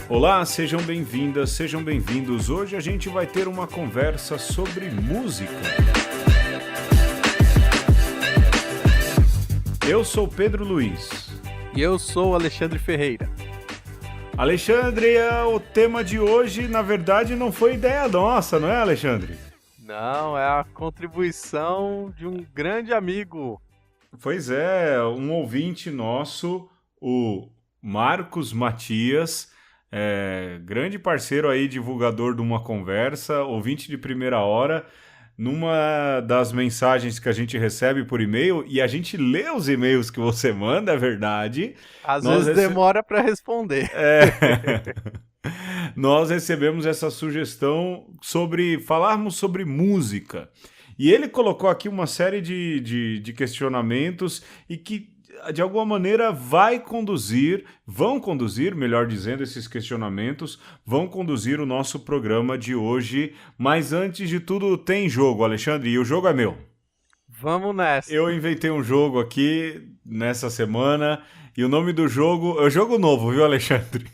Olá, sejam bem-vindas, sejam bem-vindos. Hoje a gente vai ter uma conversa sobre música. Eu sou Pedro Luiz. E eu sou o Alexandre Ferreira. Alexandre, o tema de hoje, na verdade, não foi ideia nossa, não é, Alexandre? Não, é a contribuição de um grande amigo. Pois é, um ouvinte nosso, o Marcos Matias, grande parceiro aí, divulgador de Uma Conversa, ouvinte de primeira hora, numa das mensagens que a gente recebe por e-mail, e a gente lê os e-mails que você manda, é verdade. Às vezes demora para responder. Nós recebemos essa sugestão sobre falarmos sobre música. E ele colocou aqui uma série de questionamentos e que, de alguma maneira, vão conduzir, melhor dizendo, esses questionamentos, vão conduzir o nosso programa de hoje. Mas antes de tudo, tem jogo, Alexandre, e o jogo é meu. Vamos nessa. Eu inventei um jogo aqui nessa semana e o nome do jogo é um jogo novo, viu, Alexandre?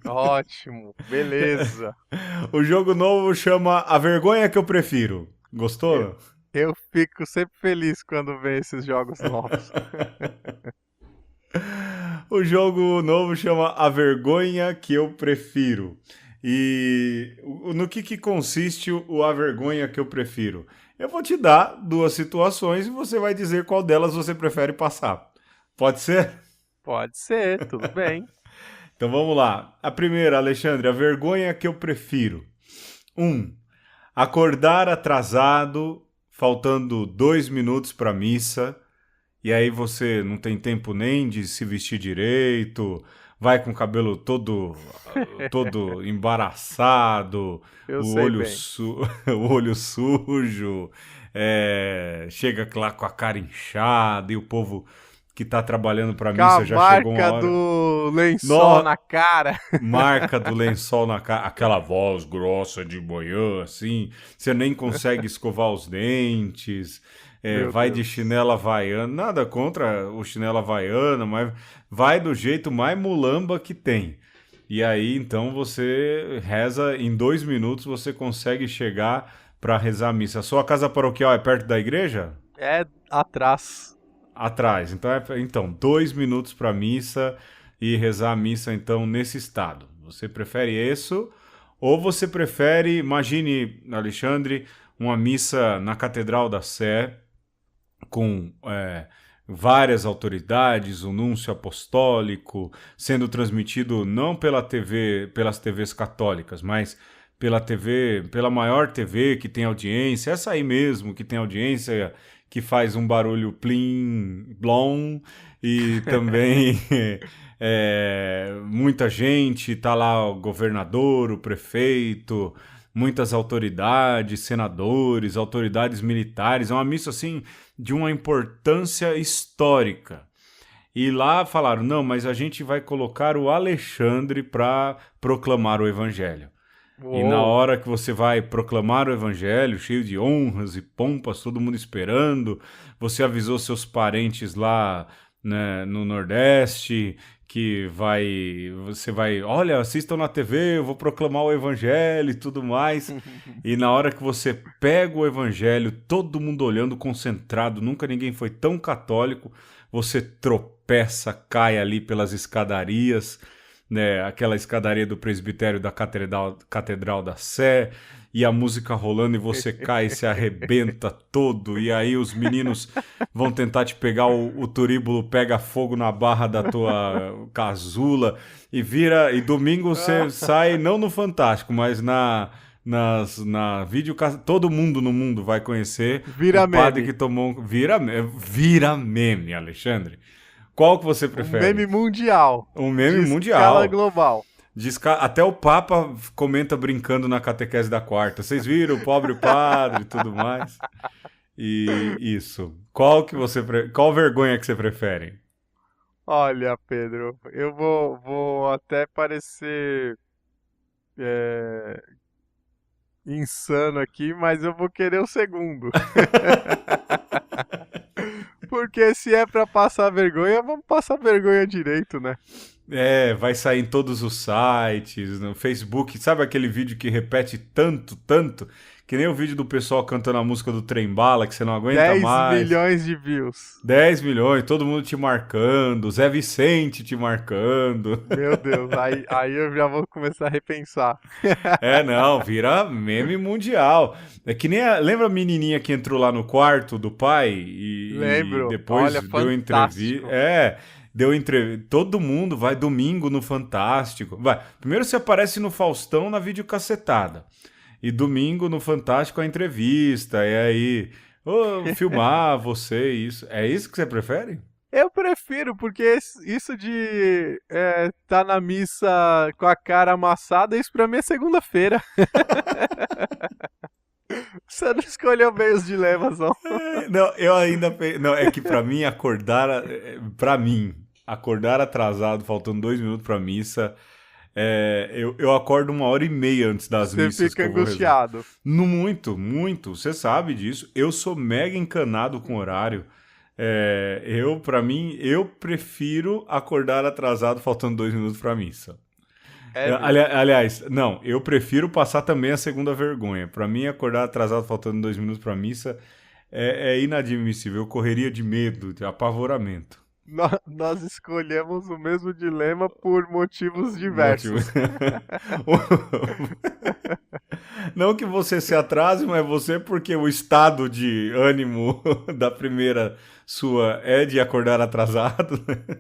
Ótimo, beleza. O jogo novo chama A Vergonha que eu Prefiro. Gostou? Eu fico sempre feliz quando vem esses jogos novos. O jogo novo chama A Vergonha que eu Prefiro. E no que consiste o A Vergonha que eu Prefiro? Eu vou te dar duas situações e você vai dizer qual delas você prefere passar. Pode ser? Pode ser, tudo bem. Então vamos lá. A primeira, Alexandre, a vergonha que eu prefiro. 1. Acordar atrasado, faltando 2 minutos para a missa, e aí você não tem tempo nem de se vestir direito, vai com o cabelo todo embaraçado, Eu o sei olho, bem. o olho sujo, chega lá com a cara inchada e o povo que tá trabalhando para Com a missa já chegou uma marca hora. do lençol na cara. Marca do lençol na cara, aquela voz grossa de manhã, assim, você nem consegue escovar os dentes, vai Deus. de chinela havaiana, nada contra o chinelo havaiana, mas vai do jeito mais mulamba que tem. E aí, então, você reza, em 2 minutos você consegue chegar para rezar a missa. A sua casa paroquial é perto da igreja? É atrás. Atrás. Então 2 minutos para missa e rezar a missa, então, nesse estado. Você prefere isso? Ou você prefere, imagine, Alexandre, uma missa na Catedral da Sé, com várias autoridades, o núncio apostólico, sendo transmitido não pela TV, pelas TVs católicas, mas pela TV, pela maior TV que tem audiência, essa aí mesmo que tem audiência, que faz um barulho plim, blom, e também muita gente, tá lá o governador, o prefeito, muitas autoridades, senadores, autoridades militares, é uma missa assim de uma importância histórica. E lá falaram, não, mas a gente vai colocar o Alexandre para proclamar o evangelho. Uou. E na hora que você vai proclamar o evangelho, cheio de honras e pompas, todo mundo esperando, você avisou seus parentes lá, né, no Nordeste, que você vai, olha, assistam na TV, eu vou proclamar o evangelho e tudo mais. E na hora que você pega o evangelho, todo mundo olhando, concentrado, nunca ninguém foi tão católico, você tropeça, cai ali pelas escadarias, né, aquela escadaria do presbitério da Catedral da Sé, e a música rolando e você cai e se arrebenta todo, e aí os meninos vão tentar te pegar, o turíbulo pega fogo na barra da tua casula, e domingo você sai, não no Fantástico, mas na vídeo, todo mundo no mundo vai conhecer Vira o padre meme. que tomou, vira meme, Alexandre. Qual que você prefere? Um meme mundial. Um meme de mundial. Escala global. Até o Papa comenta brincando na catequese da quarta. Vocês viram o pobre padre e tudo mais? E isso. Qual vergonha que você prefere? Olha, Pedro, eu vou até parecer insano aqui, mas eu vou querer o segundo. Porque se é pra passar vergonha, vamos passar vergonha direito, né? Vai sair em todos os sites, no Facebook. Sabe aquele vídeo que repete tanto, tanto? Que nem o vídeo do pessoal cantando a música do Trem Bala, que você não aguenta 10 mais. milhões de views. 10 milhões, todo mundo te marcando, Zé Vicente te marcando. Meu Deus, aí eu já vou começar a repensar. Não, vira meme mundial. É que nem lembra a menininha que entrou lá no quarto do pai e Lembro. depois Olha, deu entrevista. fantástico. Deu entrevista. Todo mundo vai domingo no Fantástico. Vai. Primeiro você aparece no Faustão na videocacetada. E domingo no Fantástico a entrevista. E aí, filmar você, isso. É isso que você prefere? Eu prefiro, porque isso de tá na missa com a cara amassada, isso pra mim é segunda-feira. Você não escolheu bem os dilemas, não. Não, eu ainda. Não, é que pra mim acordar atrasado, faltando 2 minutos pra missa, eu acordo 1h30 antes das Você missas que fica eu vou rezar. angustiado. Muito, muito. Você sabe disso. Eu sou mega encanado com horário. Pra mim, eu prefiro acordar atrasado, faltando 2 minutos pra missa. É mesmo. Aliás, não, eu prefiro passar também a segunda vergonha. Pra mim, acordar atrasado, faltando 2 minutos pra missa, é inadmissível. Eu correria de medo, de apavoramento. Nós escolhemos o mesmo dilema por motivos Motivo. diversos. Não que você se atrase, mas você porque o estado de ânimo da primeira sua é de acordar atrasado, né?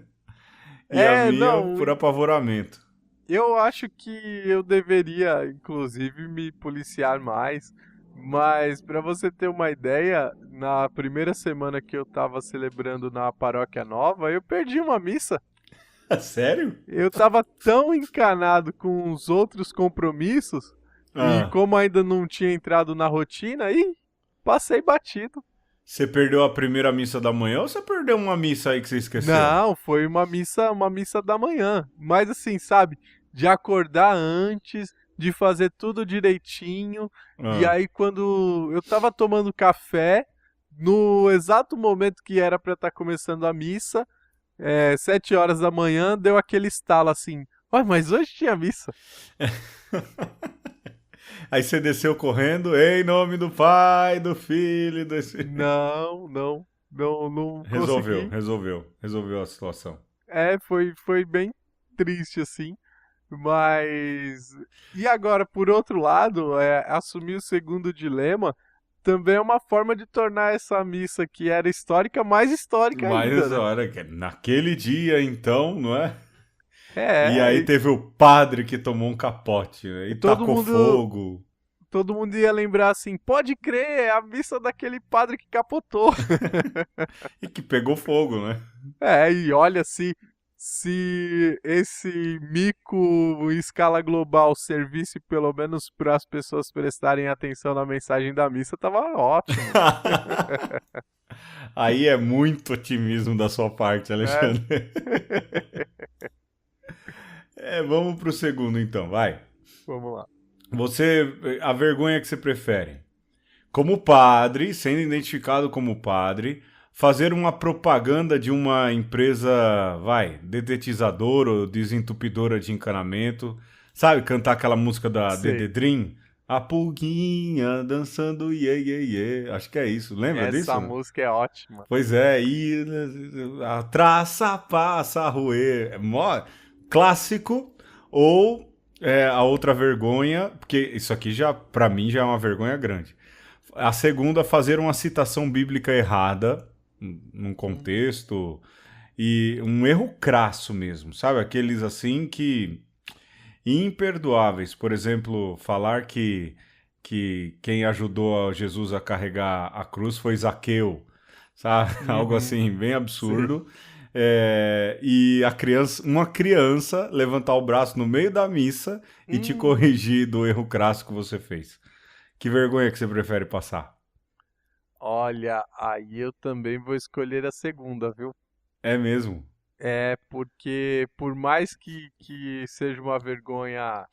E a minha Não, por apavoramento. eu acho que eu deveria, inclusive, me policiar mais. Mas para você ter uma ideia, na primeira semana que eu tava celebrando na paróquia nova, eu perdi uma missa. Sério? Eu tava tão encanado com os outros compromissos e Ah, como ainda não tinha entrado na rotina, aí passei batido. você perdeu a primeira missa da manhã ou você perdeu uma missa aí que você esqueceu? Não, foi uma missa da manhã. Mas assim, sabe, de acordar antes, de fazer tudo direitinho. E Ah. aí quando eu tava tomando café, no exato momento que era pra estar começando a missa, 7 horas da manhã, deu aquele estalo assim. Ué, mas hoje tinha missa. Aí você desceu correndo, em nome do Pai, do Filho e do Espírito. Não Resolveu, consegui. resolveu, resolveu a situação. Foi bem triste assim. Mas. E agora, por outro lado, assumir o segundo dilema também é uma forma de tornar essa missa que era histórica mais histórica ainda, Mas, né? olha, naquele dia, então, não é? E aí E teve o padre que tomou um capote, né? E todo tacou mundo, fogo. todo mundo ia lembrar assim: pode crer, é a missa daquele padre que capotou. E que pegou fogo, né? E olha, se esse mico em escala global servisse pelo menos para as pessoas prestarem atenção na mensagem da missa, tava ótimo. Aí é muito otimismo da sua parte, É. Alexandre. Vamos pro segundo então, vai. Vamos lá. A vergonha que você prefere? Como padre, sendo identificado como padre, fazer uma propaganda de uma empresa, dedetizadora ou desentupidora de encanamento, sabe, cantar aquela música da Sei. Dede Dream? A pulguinha dançando, iê, iê, iê. Acho que é isso. Lembra Essa disso? música é ótima. Pois é, e a traça passa a roer. Clássico. Ou a outra vergonha, porque isso aqui já, pra mim, já é uma vergonha grande. A segunda, fazer uma citação bíblica errada, num contexto, e um erro crasso mesmo, sabe? Aqueles assim que imperdoáveis. Por exemplo, falar que quem ajudou Jesus a carregar a cruz foi Zaqueu, sabe? Algo Uhum, assim, bem sim. absurdo. E uma criança levantar o braço no meio da missa e te Hum, corrigir do erro crasso que você fez. Que vergonha que você prefere passar? olha, aí eu também vou escolher a segunda, viu? É mesmo. Porque por mais que seja uma vergonha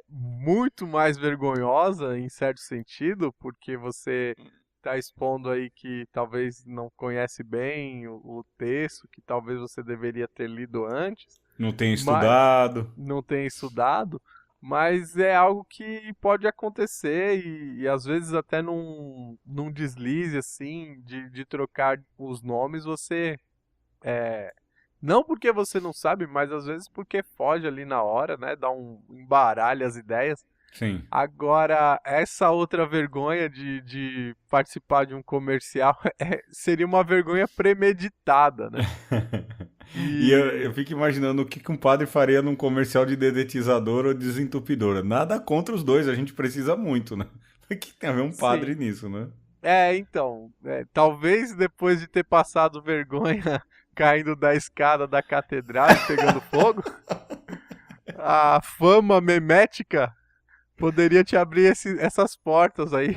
muito mais vergonhosa em certo sentido, porque você tá expondo aí que talvez não conhece bem o texto, que talvez você deveria ter lido antes, Não tem mas estudado. não tem estudado, mas é algo que pode acontecer e às vezes até num deslize assim de trocar os nomes, você não porque você não sabe, mas às vezes porque foge ali na hora, né? Dá um embaralha as ideias. Sim. Agora, essa outra vergonha de participar de um comercial seria uma vergonha premeditada, né? E eu E fico imaginando o que um padre faria num comercial de dedetizador ou desentupidora. Nada contra os dois, a gente precisa muito, né? O que tem a ver um padre sim. nisso, né? Então, talvez depois de ter passado vergonha caindo da escada da catedral e pegando fogo, a fama memética poderia te abrir essas portas aí.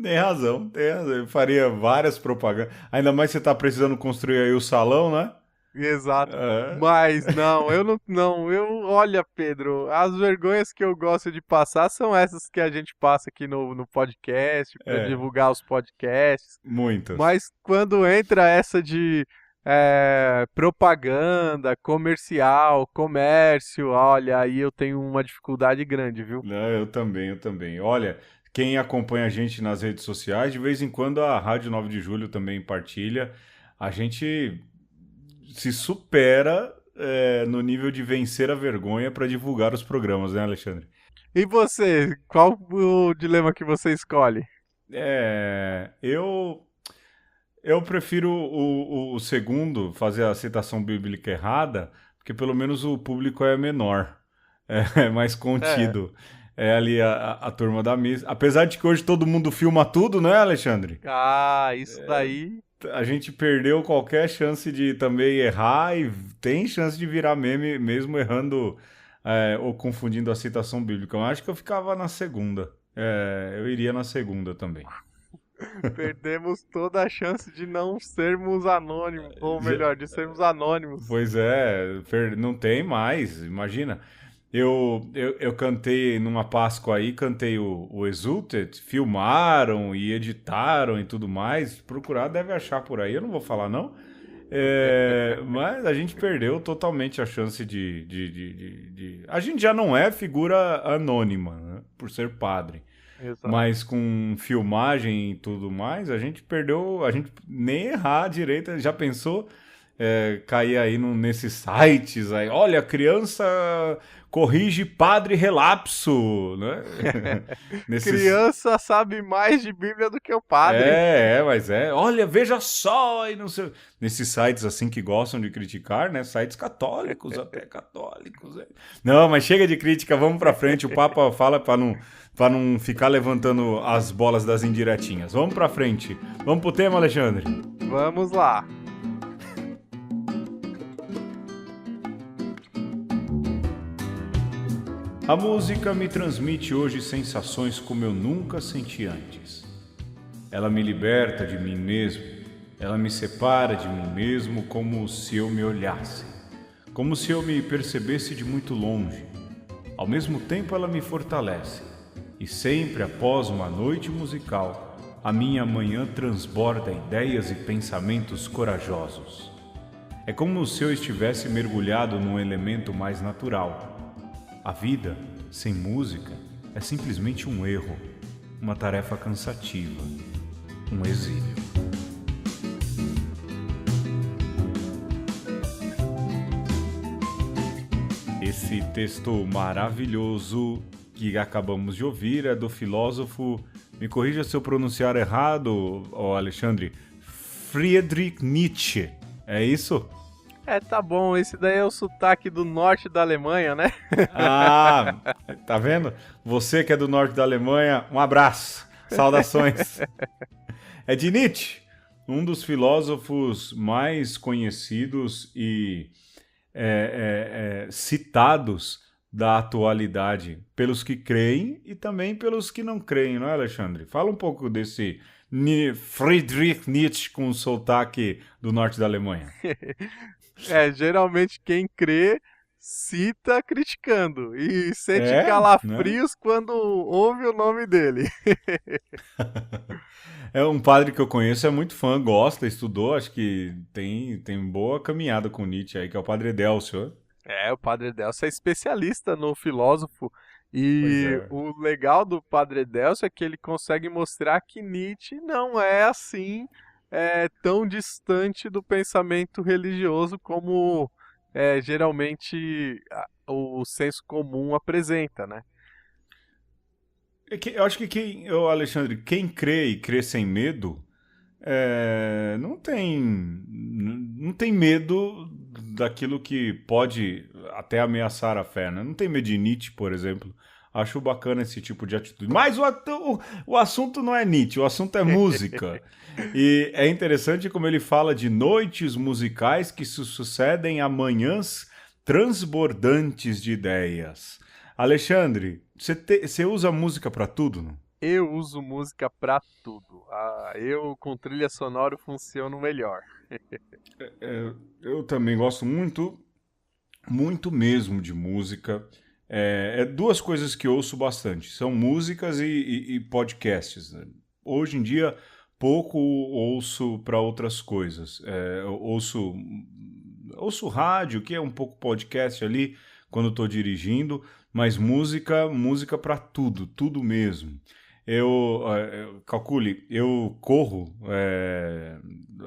Tem razão, tem razão. Eu faria várias propagandas. Ainda mais você tá precisando construir aí o salão, né? Exato. É, Mas não, eu não, olha, Pedro, as vergonhas que eu gosto de passar são essas que a gente passa aqui no podcast, para é, divulgar os podcasts. muitas. Mas quando entra essa de propaganda, comercial, comércio, olha, aí eu tenho uma dificuldade grande, viu? Não, eu também, eu também. Olha, quem acompanha a gente nas redes sociais, de vez em quando a Rádio 9 de Julho também partilha. A gente se supera, no nível de vencer a vergonha para divulgar os programas, né, Alexandre? E você, qual o dilema que você escolhe? Eu prefiro o segundo, fazer a citação bíblica errada, porque pelo menos o público é menor, é mais É. contido. É ali a turma da missa. Apesar de que hoje todo mundo filma tudo, né, Alexandre? Ah, isso daí. A gente perdeu qualquer chance de também errar e tem chance de virar meme mesmo errando, ou confundindo a citação bíblica. Eu acho que eu ficava na segunda. Eu iria na segunda também. Perdemos toda a chance de não sermos anônimos, ou melhor, de sermos anônimos. Pois é, não tem mais, imagina. Eu cantei numa Páscoa aí, cantei o Exulted, filmaram e editaram e tudo mais. Procurar deve achar por aí, eu não vou falar não. Mas a gente perdeu totalmente a chance A gente já não é figura anônima, né, por ser padre. Exato. Mas com filmagem e tudo mais, a gente perdeu, a gente nem errar direito, já pensou? Cair aí nesses sites aí, olha, criança corrige padre relapso, né? Nesses, Criança sabe mais de Bíblia do que o padre. mas olha, veja só, e não sei, nesses sites assim que gostam de criticar, né? Sites católicos, até católicos. Não, mas chega de crítica, vamos pra frente. O Papa fala para não ficar levantando as bolas das indiretinhas. Vamos pra frente. Vamos pro tema, Alexandre. Vamos lá. A música me transmite hoje sensações como eu nunca senti antes. Ela me liberta de mim mesmo, ela me separa de mim mesmo como se eu me olhasse, como se eu me percebesse de muito longe. Ao mesmo tempo ela me fortalece, e sempre após uma noite musical, a minha manhã transborda ideias e pensamentos corajosos. É como se eu estivesse mergulhado num elemento mais natural. A vida, sem música, é simplesmente um erro, uma tarefa cansativa, um exílio. Esse texto maravilhoso que acabamos de ouvir é do filósofo, me corrija se eu pronunciar errado, Alexandre, Friedrich Nietzsche. É isso? Tá bom, esse daí é o sotaque do norte da Alemanha, né? Ah, tá vendo? Você que é do norte da Alemanha, um abraço, saudações. É de Nietzsche, um dos filósofos mais conhecidos e citados da atualidade, pelos que creem e também pelos que não creem, não é, Alexandre? Fala um pouco desse Friedrich Nietzsche com o sotaque do norte da Alemanha. Geralmente quem crê cita criticando e sente É, né? calafrios quando ouve o nome dele. É um padre que eu conheço, é muito fã, gosta, estudou, acho que tem boa caminhada com Nietzsche aí, que é o Padre Delcio. É, o Padre Delcio é especialista no filósofo. Pois E é. o legal do Padre Delcio é que ele consegue mostrar que Nietzsche não é assim tão distante do pensamento religioso como geralmente o senso comum apresenta, né? Eu acho que Alexandre, quem crê e crê sem medo, não tem medo daquilo que pode até ameaçar a fé, né? Não tem medo de Nietzsche, por exemplo. Acho bacana esse tipo de atitude. Mas o assunto não é Nietzsche, o assunto é música. E é interessante como ele fala de noites musicais que se sucedem a manhãs transbordantes de ideias. Alexandre, você usa música pra tudo, não? Eu uso música pra tudo. Eu com trilha sonora funciono melhor. Eu também gosto muito, muito mesmo de música. Duas coisas que eu ouço bastante. São músicas e podcasts, né? Hoje em dia, pouco ouço para outras coisas. Eu ouço rádio, que é um pouco podcast ali, quando estou dirigindo, mas música para tudo, tudo mesmo. Calcule, eu corro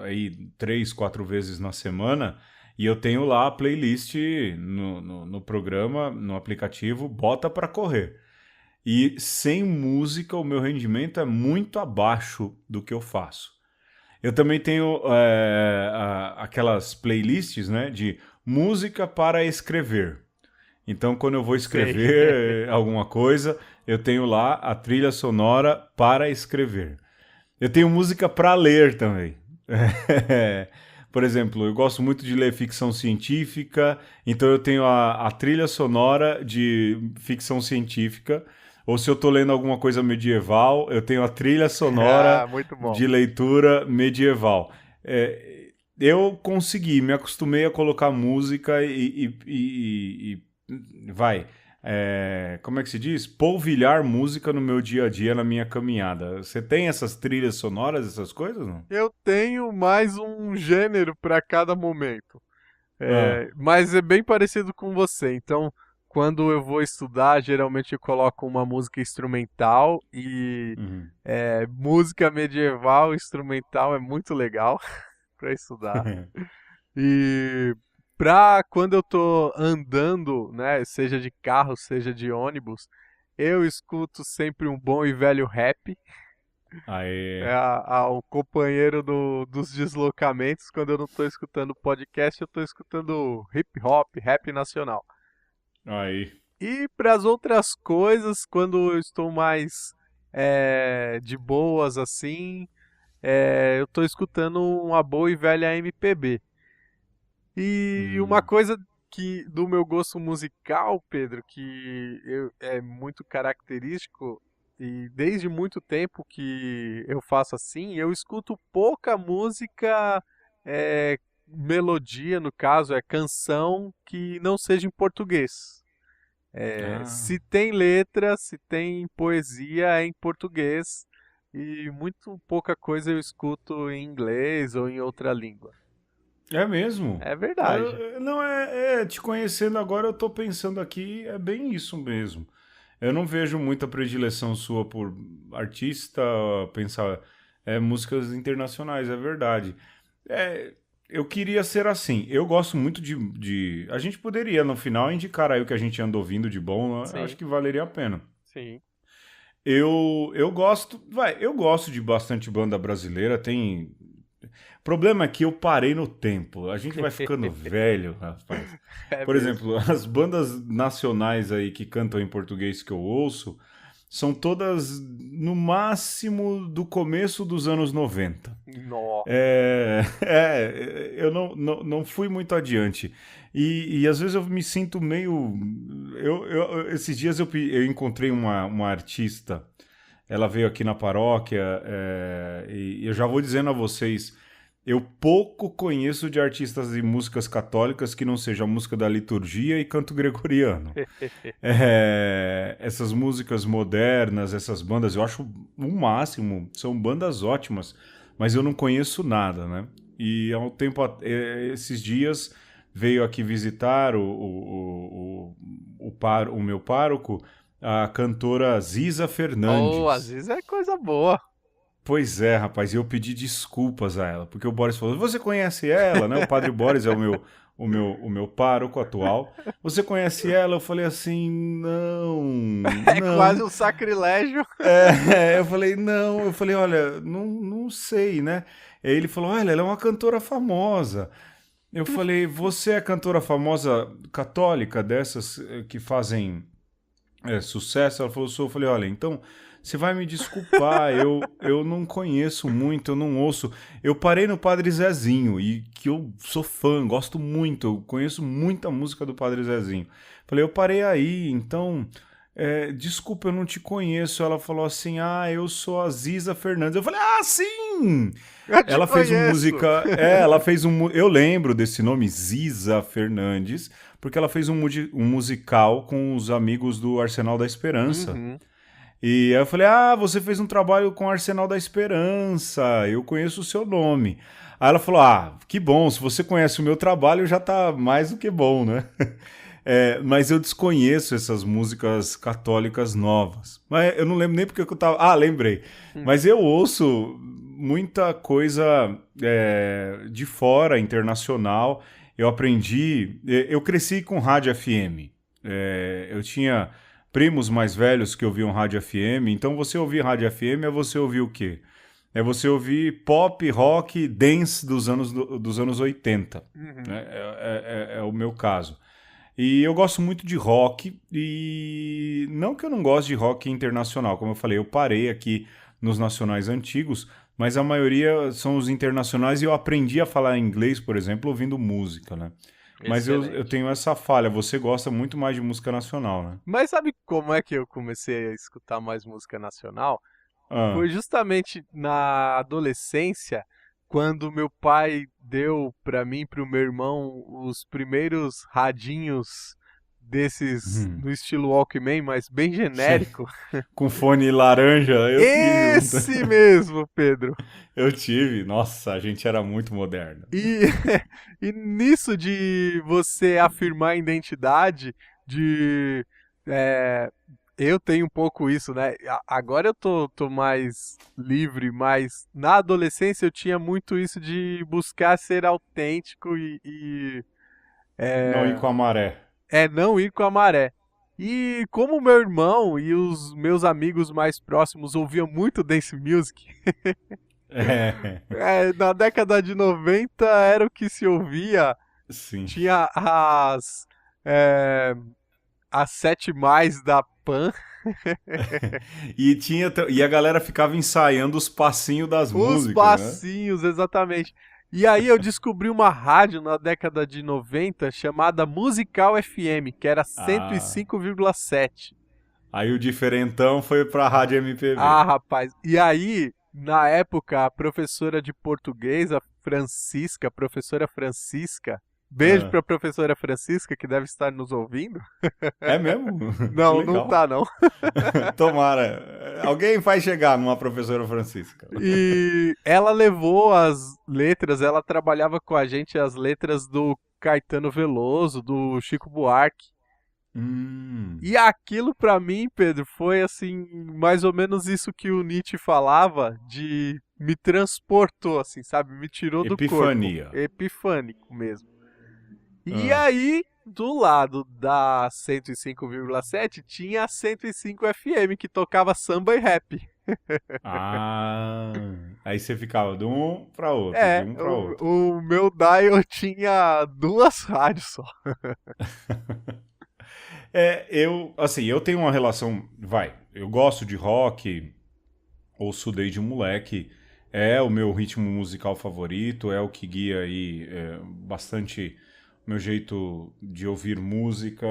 aí 3, 4 vezes na semana e eu tenho lá a playlist no programa, no aplicativo, bota para correr. E sem música o meu rendimento é muito abaixo do que eu faço. Eu também tenho aquelas playlists, né, de música para escrever. Então, quando eu vou Sei. escrever alguma coisa, eu tenho lá a trilha sonora para escrever. Eu tenho música para ler também. Por exemplo, eu gosto muito de ler ficção científica, então eu tenho a trilha sonora de ficção científica. Ou se eu estou lendo alguma coisa medieval, eu tenho a trilha sonora Ah, muito bom. de leitura medieval. Eu consegui, me acostumei a colocar música vai. Como é que se diz? Polvilhar música no meu dia a dia, na minha caminhada. Você tem essas trilhas sonoras, essas coisas, não? Eu tenho mais um gênero para cada momento. Ah, Mas é bem parecido com você. Então, quando eu vou estudar, geralmente eu coloco uma música instrumental e uhum. música medieval instrumental é muito legal para estudar. E pra quando eu tô andando, né, seja de carro, seja de ônibus, eu escuto sempre um bom e velho rap. É Aê, o companheiro dos deslocamentos. Quando eu não tô escutando podcast, eu tô escutando hip hop, rap nacional. aí. E para as outras coisas, quando eu estou mais de boas assim, eu tô escutando uma boa e velha MPB. E uma Hum. coisa que do meu gosto musical, Pedro, é muito característico e desde muito tempo que eu faço assim, eu escuto pouca música, melodia, no caso, é canção que não seja em português. Ah. Se tem letra, se tem poesia, é em português e muito pouca coisa eu escuto em inglês ou em outra língua. É mesmo? É verdade. Não, te conhecendo agora, eu tô pensando aqui, é bem isso mesmo. Eu não vejo muita predileção sua por artista, pensar, músicas internacionais, é verdade. É, eu queria ser assim. Eu gosto muito A gente poderia, no final, indicar aí o que a gente anda ouvindo de bom, eu acho Sim, que valeria a pena. sim. Eu gosto de bastante banda brasileira, tem. O problema é que eu parei no tempo. A gente vai ficando velho, rapaz. É Por mesmo. exemplo, as bandas nacionais aí que cantam em português que eu ouço são todas no máximo do começo dos anos 90. Nó. Eu não fui muito adiante. E às vezes eu me sinto meio. Esses dias eu encontrei uma artista, ela veio aqui na paróquia, e eu já vou dizendo a vocês. eu pouco conheço de artistas de músicas católicas que não seja a música da liturgia e canto gregoriano. Essas músicas modernas, essas bandas, eu acho o máximo, são bandas ótimas, mas eu não conheço nada, né? E há um tempo, esses dias, veio aqui visitar o meu pároco, a cantora Ziza Fernandes. Oh, às vezes é coisa boa. Pois é, rapaz, e eu pedi desculpas a ela, porque o Boris falou, você conhece ela, né? O padre Boris é o meu pároco atual. Você conhece ela? Eu falei assim, não. É quase um sacrilégio. Eu falei, olha, não sei, né? Aí ele falou, olha, ela é uma cantora famosa. Eu falei, você é cantora famosa católica, dessas que fazem sucesso? Ela falou, sou. Eu falei, olha, então você vai me desculpar, eu não conheço muito, eu não ouço. Eu parei no Padre Zezinho, e que eu sou fã, gosto muito, eu conheço muita música do Padre Zezinho. Falei, eu parei aí, então, desculpa, eu não te conheço. Ela falou assim, eu sou a Ziza Fernandes. Eu falei, sim! Eu te Ela fez conheço. música. Eu lembro desse nome, Ziza Fernandes, porque ela fez um musical com os amigos do Arsenal da Esperança. Uhum. E aí eu falei, você fez um trabalho com o Arsenal da Esperança, eu conheço o seu nome. Aí ela falou, que bom, se você conhece o meu trabalho já tá mais do que bom, né? Mas eu desconheço essas músicas católicas novas. Mas eu não lembro nem porque eu tava... lembrei. Mas eu ouço muita coisa de fora, internacional. Eu aprendi... Eu cresci com rádio FM. Eu tinha primos mais velhos que ouviam rádio FM. Então você ouvir rádio FM é você ouvir o quê? É você ouvir pop, rock, dance dos anos 80. Uhum. É o meu caso. E eu gosto muito de rock, e não que eu não goste de rock internacional, como eu falei, eu parei aqui nos nacionais antigos, mas a maioria são os internacionais, e eu aprendi a falar inglês, por exemplo, ouvindo música, né? Mas eu tenho essa falha, você gosta muito mais de música nacional, né? Mas sabe como é que eu comecei a escutar mais música nacional? Ah, Foi justamente na adolescência, quando meu pai deu pra mim e pro meu irmão os primeiros radinhos desses no estilo Walkman, mas bem genérico. com fone laranja, eu Esse tive. mesmo, Pedro. Eu tive, nossa, a gente era muito moderno. E, e nisso de você afirmar a identidade, de eu tenho um pouco isso, né? Agora eu tô mais livre, mas na adolescência eu tinha muito isso de buscar ser autêntico e Não ir com a maré. não ir com a maré. E como meu irmão e os meus amigos mais próximos ouviam muito dance music, É, na década de 90 era o que se ouvia. sim. Tinha as 7 mais da Pan. E a galera ficava ensaiando os passinhos das Os músicas, né? passinhos, exatamente. E aí eu descobri uma rádio na década de 90 chamada Musical FM, que era Ah, 105,7. aí o diferentão foi pra Rádio MPB. Rapaz. E aí, na época, a professora de português, a professora Francisca, beijo Ah, pra professora Francisca, que deve estar nos ouvindo. é mesmo? Que Não, não legal. tá não. Tomara. Alguém vai chegar numa professora Francisca. E ela levou as letras, ela trabalhava com a gente as letras do Caetano Veloso, do Chico Buarque. Hum, E aquilo pra mim, Pedro, foi assim, mais ou menos isso que o Nietzsche falava, de me transportou, assim, sabe? Me tirou do corpo. epifania. Epifânico mesmo. E Ah, aí, do lado da 105,7, tinha a 105 FM, que tocava samba e rap. ah, aí você ficava de um pra outro, de É, um pra outro. o meu dial tinha 2 rádios só. Eu tenho uma relação, eu gosto de rock, ouço desde moleque, é o meu ritmo musical favorito, é o que guia aí bastante meu jeito de ouvir música.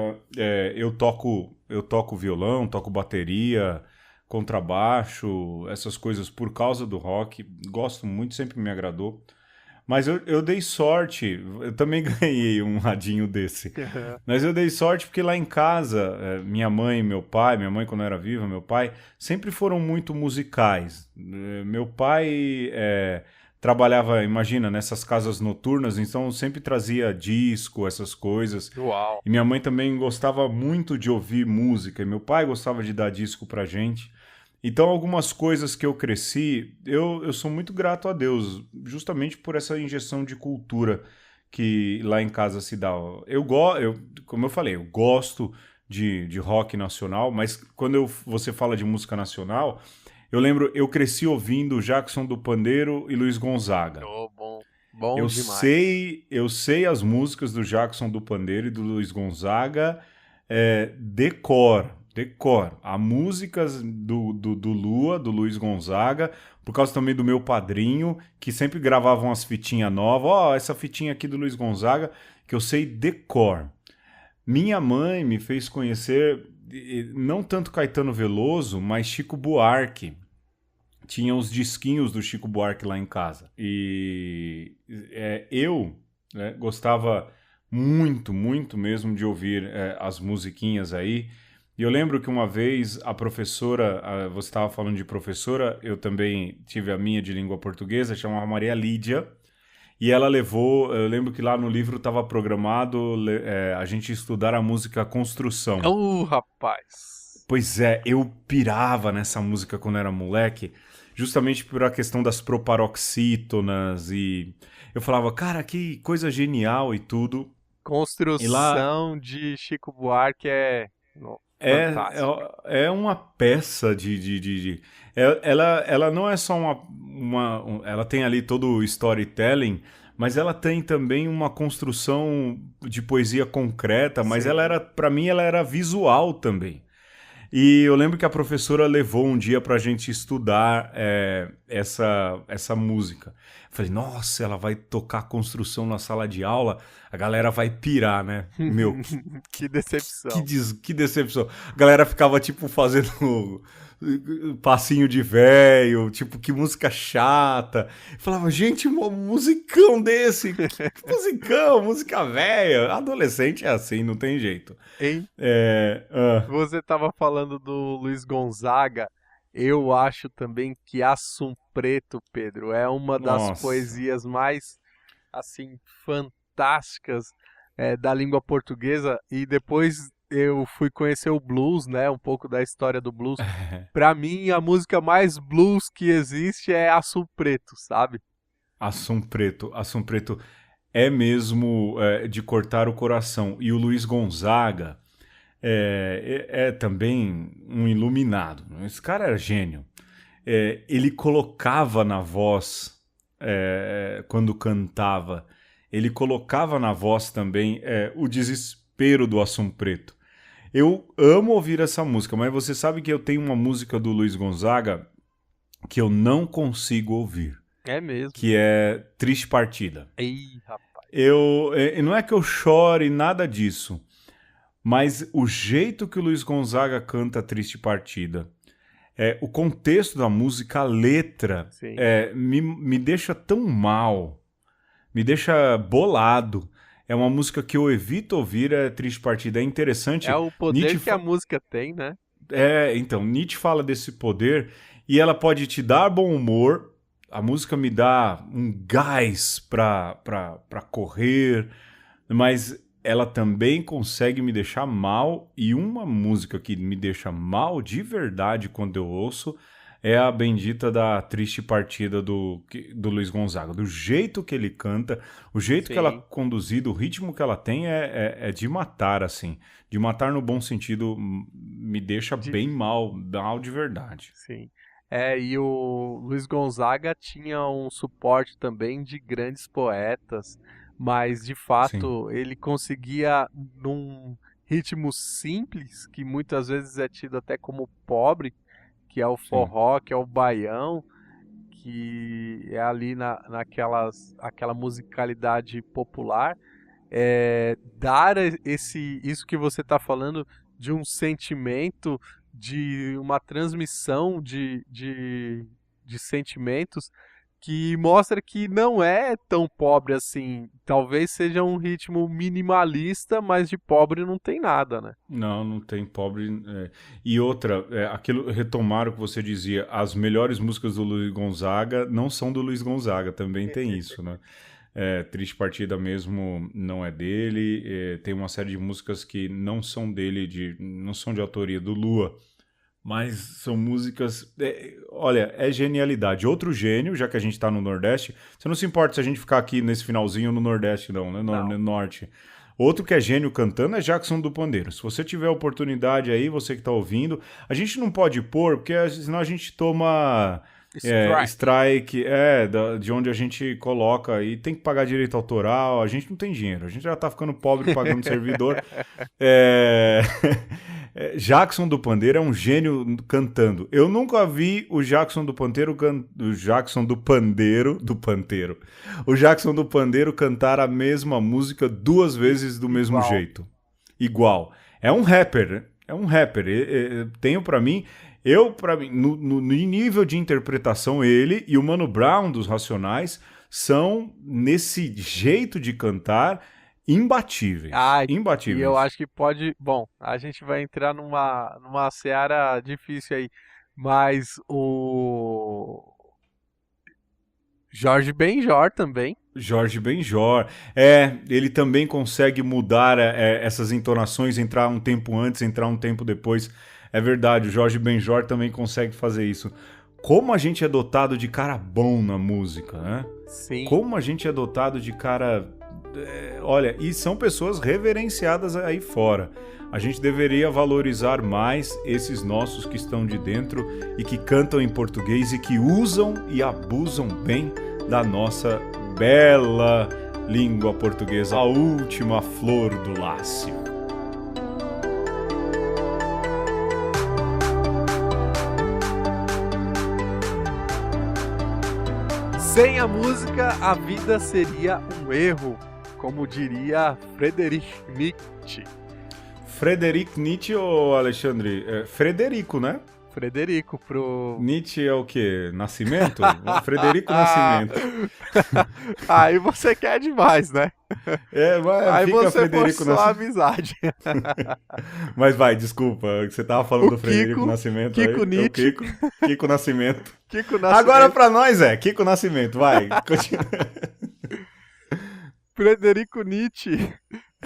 Eu toco violão, toco bateria, contrabaixo, essas coisas por causa do rock, gosto muito, sempre me agradou. Mas eu dei sorte, eu também ganhei um radinho desse. Mas eu dei sorte porque lá em casa, minha mãe e meu pai, minha mãe quando era viva, meu pai, sempre foram muito musicais. Meu pai trabalhava, imagina, nessas casas noturnas, então sempre trazia disco, essas coisas. Uau. E minha mãe também gostava muito de ouvir música, e meu pai gostava de dar disco pra gente. Então, algumas coisas que eu cresci, eu sou muito grato a Deus, justamente por essa injeção de cultura que lá em casa se dá. Como eu falei, eu gosto de rock nacional, mas quando você fala de música nacional, eu lembro, eu cresci ouvindo Jackson do Pandeiro e Luiz Gonzaga. Oh, bom. Bom Eu demais. sei as músicas do Jackson do Pandeiro e do Luiz Gonzaga, decor. A músicas do Lua, do Luiz Gonzaga, por causa também do meu padrinho, que sempre gravavam as fitinhas novas. Ó, essa fitinha aqui do Luiz Gonzaga, que eu sei decor. Minha mãe me fez conhecer, não tanto Caetano Veloso, mas Chico Buarque. Tinha os disquinhos do Chico Buarque lá em casa. E eu gostava muito, muito mesmo de ouvir as musiquinhas aí. E eu lembro que uma vez a professora, você estava falando de professora, eu também tive a minha de língua portuguesa, chamava Maria Lídia, e ela levou, eu lembro que lá no livro estava programado a gente estudar a música Construção. Rapaz. Pois é, eu pirava nessa música quando era moleque, justamente por a questão das proparoxítonas, e eu falava, cara, que coisa genial e tudo. E lá Construção de Chico Buarque é, fantástica. é uma peça ela não é só ela tem ali todo o storytelling, mas ela tem também uma construção de poesia concreta, mas ela Sim. era, para mim, ela era visual também. E eu lembro que a professora levou um dia pra gente estudar essa música. Falei, nossa, ela vai tocar construção na sala de aula, a galera vai pirar, né? Meu, Que decepção. que decepção. A galera ficava, tipo, fazendo passinho de véio, tipo, que música chata. Eu falava, gente, um musicão desse, que musicão, música véia. Adolescente é assim, não tem jeito. Hein? É, Você estava falando do Luiz Gonzaga. Eu acho também que Assum Preto, Pedro, é uma das nossa. poesias mais, assim, fantásticas da língua portuguesa. E depois eu fui conhecer o blues, né? Um pouco da história do blues. Pra mim, a música mais blues que existe é Assum Preto, sabe? Assum Preto é mesmo de cortar o coração. E o Luiz Gonzaga é também um iluminado. Esse cara era gênio. Ele colocava na voz, quando cantava, ele colocava na voz também o desespero do Assum Preto. Eu amo ouvir essa música, mas você sabe que eu tenho uma música do Luiz Gonzaga que eu não consigo ouvir, É mesmo. que é Triste Partida. Ih, rapaz. Não é que eu chore nada disso, mas o jeito que o Luiz Gonzaga canta Triste Partida, o contexto da música, a letra, Sim. me deixa tão mal, me deixa bolado. É uma música que eu evito ouvir, Triste Partida. É É interessante. o poder Nietzsche, que a música tem, né? então, Nietzsche fala desse poder e ela pode te dar bom humor. A música me dá um gás pra correr, mas ela também consegue me deixar mal. E uma música que me deixa mal de verdade quando eu ouço é a bendita da Triste Partida do Luiz Gonzaga. Do jeito que ele canta, o jeito que ela é Sim. conduzida, o ritmo que ela tem é de matar, assim. De matar no bom sentido, me deixa De- bem mal de verdade. Sim. E o Luiz Gonzaga tinha um suporte também de grandes poetas, mas de Sim, fato ele conseguia, num ritmo simples, que muitas vezes é tido até como pobre, que é o sim, forró, que é o baião, que é ali aquela musicalidade popular, dar isso que você está falando de um sentimento, de uma transmissão de sentimentos que mostra que não é tão pobre assim. Talvez seja um ritmo minimalista, mas de pobre não tem nada, né? Não, não tem pobre. E outra, aquilo retomar o que você dizia, as melhores músicas do Luiz Gonzaga não são do Luiz Gonzaga, também tem isso, né? Triste Partida mesmo não é dele, tem uma série de músicas que não são dele, não são de autoria do Lua, mas são músicas. Olha, é genialidade. Outro gênio, já que a gente tá no Nordeste, você não se importa se a gente ficar aqui nesse finalzinho no Nordeste, não, né? No Norte. Outro que é gênio cantando é Jackson do Pandeiro. Se você tiver oportunidade aí, você que tá ouvindo, a gente não pode pôr, porque senão a gente toma strike, de onde a gente coloca e tem que pagar direito autoral, a gente não tem dinheiro, a gente já tá ficando pobre pagando servidor. Jackson do Pandeiro é um gênio cantando. Eu nunca vi o Jackson do Pandeiro, o Jackson do Pandeiro, o Jackson do Pandeiro cantar a mesma música 2 vezes do mesmo jeito. Igual. É um rapper, né? É um rapper. Tenho pra mim, no nível de interpretação, ele e o Mano Brown dos Racionais são, nesse jeito de cantar, imbatíveis. Imbatíveis. E eu acho que pode... Bom, a gente vai entrar numa seara difícil aí, mas o Jorge Benjor também. Jorge Benjor. Ele também consegue mudar essas entonações, entrar um tempo antes, entrar um tempo depois. É verdade, o Jorge Benjor também consegue fazer isso. Como a gente é dotado de cara bom na música, né? Sim. Como a gente é dotado de cara... olha, e são pessoas reverenciadas aí fora. A gente deveria valorizar mais esses nossos que estão de dentro e que cantam em português e que usam e abusam bem da nossa bela língua portuguesa, a última flor do Lácio. Sem a música, a vida seria um erro, como diria Friedrich Nietzsche. Friedrich Nietzsche ou Alexandre? Frederico, né? Frederico pro... Nietzsche é o quê? Nascimento? Frederico Nascimento. Aí você quer demais, né? Mas aí fica você Frederico forçou a amizade. Mas vai, desculpa, você tava falando do Frederico Nascimento Kiko aí. Nietzsche. Kiko Nascimento. Kiko Nascimento. Agora pra nós Kiko Nascimento, vai. Continua. Frederico Nietzsche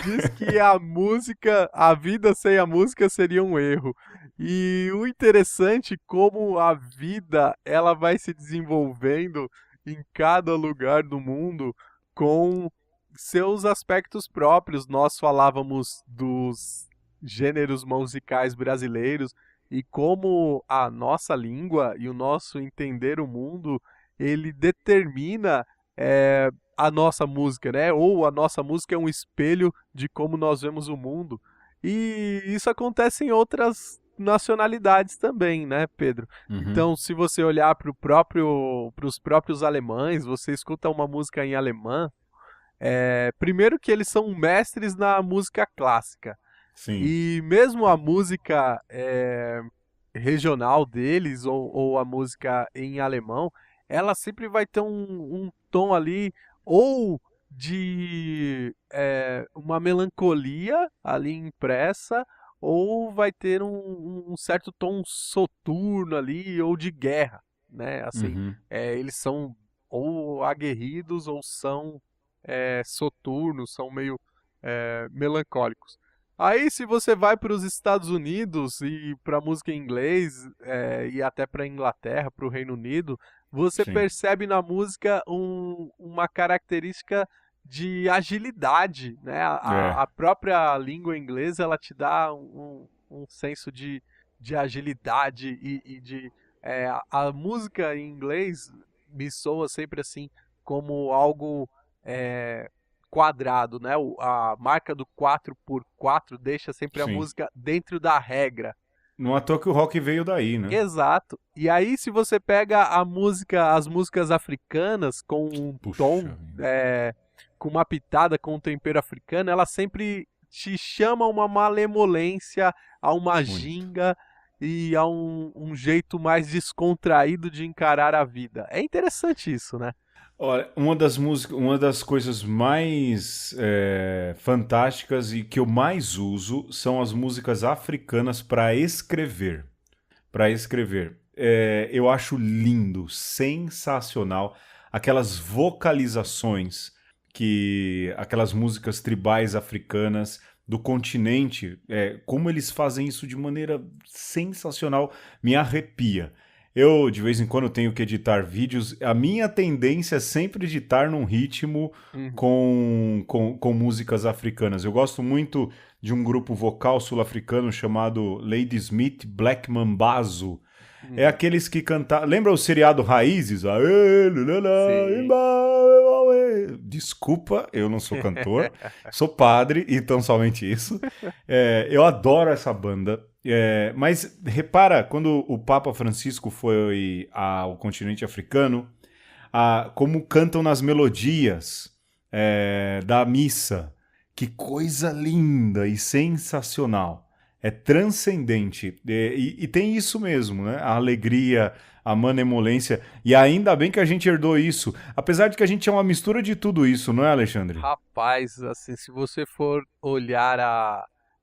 diz que a vida sem a música seria um erro. E o interessante como a vida ela vai se desenvolvendo em cada lugar do mundo com seus aspectos próprios. Nós falávamos dos gêneros musicais brasileiros e como a nossa língua e o nosso entender o mundo, ele determina a nossa música, né? Ou a nossa música é um espelho de como nós vemos o mundo. E isso acontece em outras nacionalidades também, né, Pedro? Uhum. Então, se você olhar para os próprios alemães, você escuta uma música em alemão, primeiro que eles são mestres na música clássica. Sim. E mesmo a música regional deles, ou a música em alemão, ela sempre vai ter um tom ali, ou de uma melancolia ali impressa, ou vai ter um certo tom soturno ali, ou de guerra, né? Assim, eles são ou aguerridos, ou são soturnos, são meio melancólicos. Aí, se você vai para os Estados Unidos e para música em inglês, e até para a Inglaterra, para o Reino Unido, você Sim. percebe na música uma característica de agilidade, né? A própria língua inglesa, ela te dá um senso de agilidade e de... a música em inglês me soa sempre assim, como algo quadrado, né? A marca do 4x4 deixa sempre Sim. a música dentro da regra. Não à toa que o rock veio daí, né? Exato. E aí, se você pega as músicas africanas com um tom, com uma pitada, com um tempero africano, ela sempre te chama a uma malemolência, a uma ginga. e a um jeito mais descontraído de encarar a vida. É interessante isso, né? Olha, uma das coisas mais fantásticas e que eu mais uso são as músicas africanas para escrever. Para escrever. Eu acho lindo, sensacional, aquelas vocalizações aquelas músicas tribais africanas do continente, como eles fazem isso de maneira sensacional, me arrepia. Eu, de vez em quando, tenho que editar vídeos. A minha tendência é sempre editar num ritmo Uhum. com músicas africanas. Eu gosto muito de um grupo vocal sul-africano chamado Ladysmith Black Mambazo. É Uhum. aqueles que cantaram. Lembra o seriado Raízes? Aê, lulala, Sim. Desculpa, eu não sou cantor, sou padre, então somente isso. Eu adoro essa banda. Mas repara, quando o Papa Francisco foi ao continente africano, como cantam nas melodias da missa. Que coisa linda e sensacional. É transcendente. E tem isso mesmo, né? A alegria, a manemolência. E ainda bem que a gente herdou isso. Apesar de que a gente é uma mistura de tudo isso, não é, Alexandre? Rapaz, assim, se você for olhar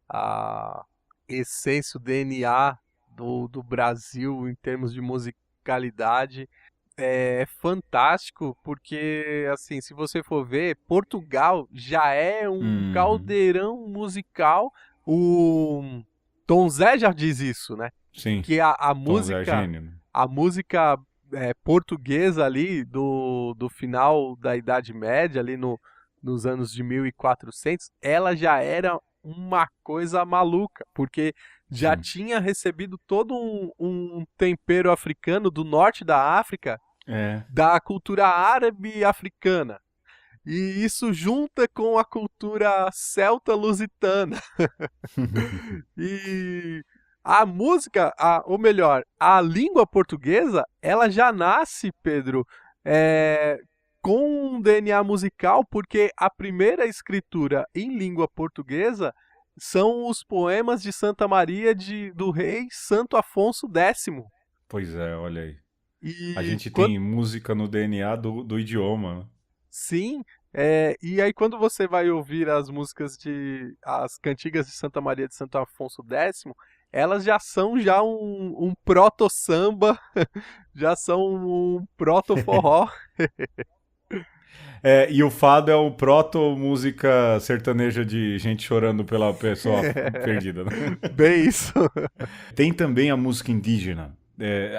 a essência, o DNA do Brasil em termos de musicalidade, é fantástico, porque, assim, se você for ver, Portugal já é um Uhum. caldeirão musical. O Tom Zé já diz isso, né? Sim. Que a Tom Zé é música, gênio, né? a música portuguesa ali do final da Idade Média, ali nos anos de 1400, ela já era uma coisa maluca, porque já Sim. tinha recebido todo um tempero africano do norte da África, É. da cultura árabe africana. E isso junta com a cultura celta-lusitana. E a música, ou melhor, a língua portuguesa, ela já nasce, Pedro, é, com um DNA musical, porque a primeira escritura em língua portuguesa são os poemas de Santa Maria do rei Santo Afonso X. Pois é, olha aí. A E gente quando, tem música no DNA do idioma, né? sim, e aí quando você vai ouvir as cantigas de Santa Maria de Santo Afonso X, elas já são já um proto-samba, já são um proto-forró. E o fado é o proto-música sertaneja de gente chorando pela pessoa perdida, né? Bem isso. Tem também a música indígena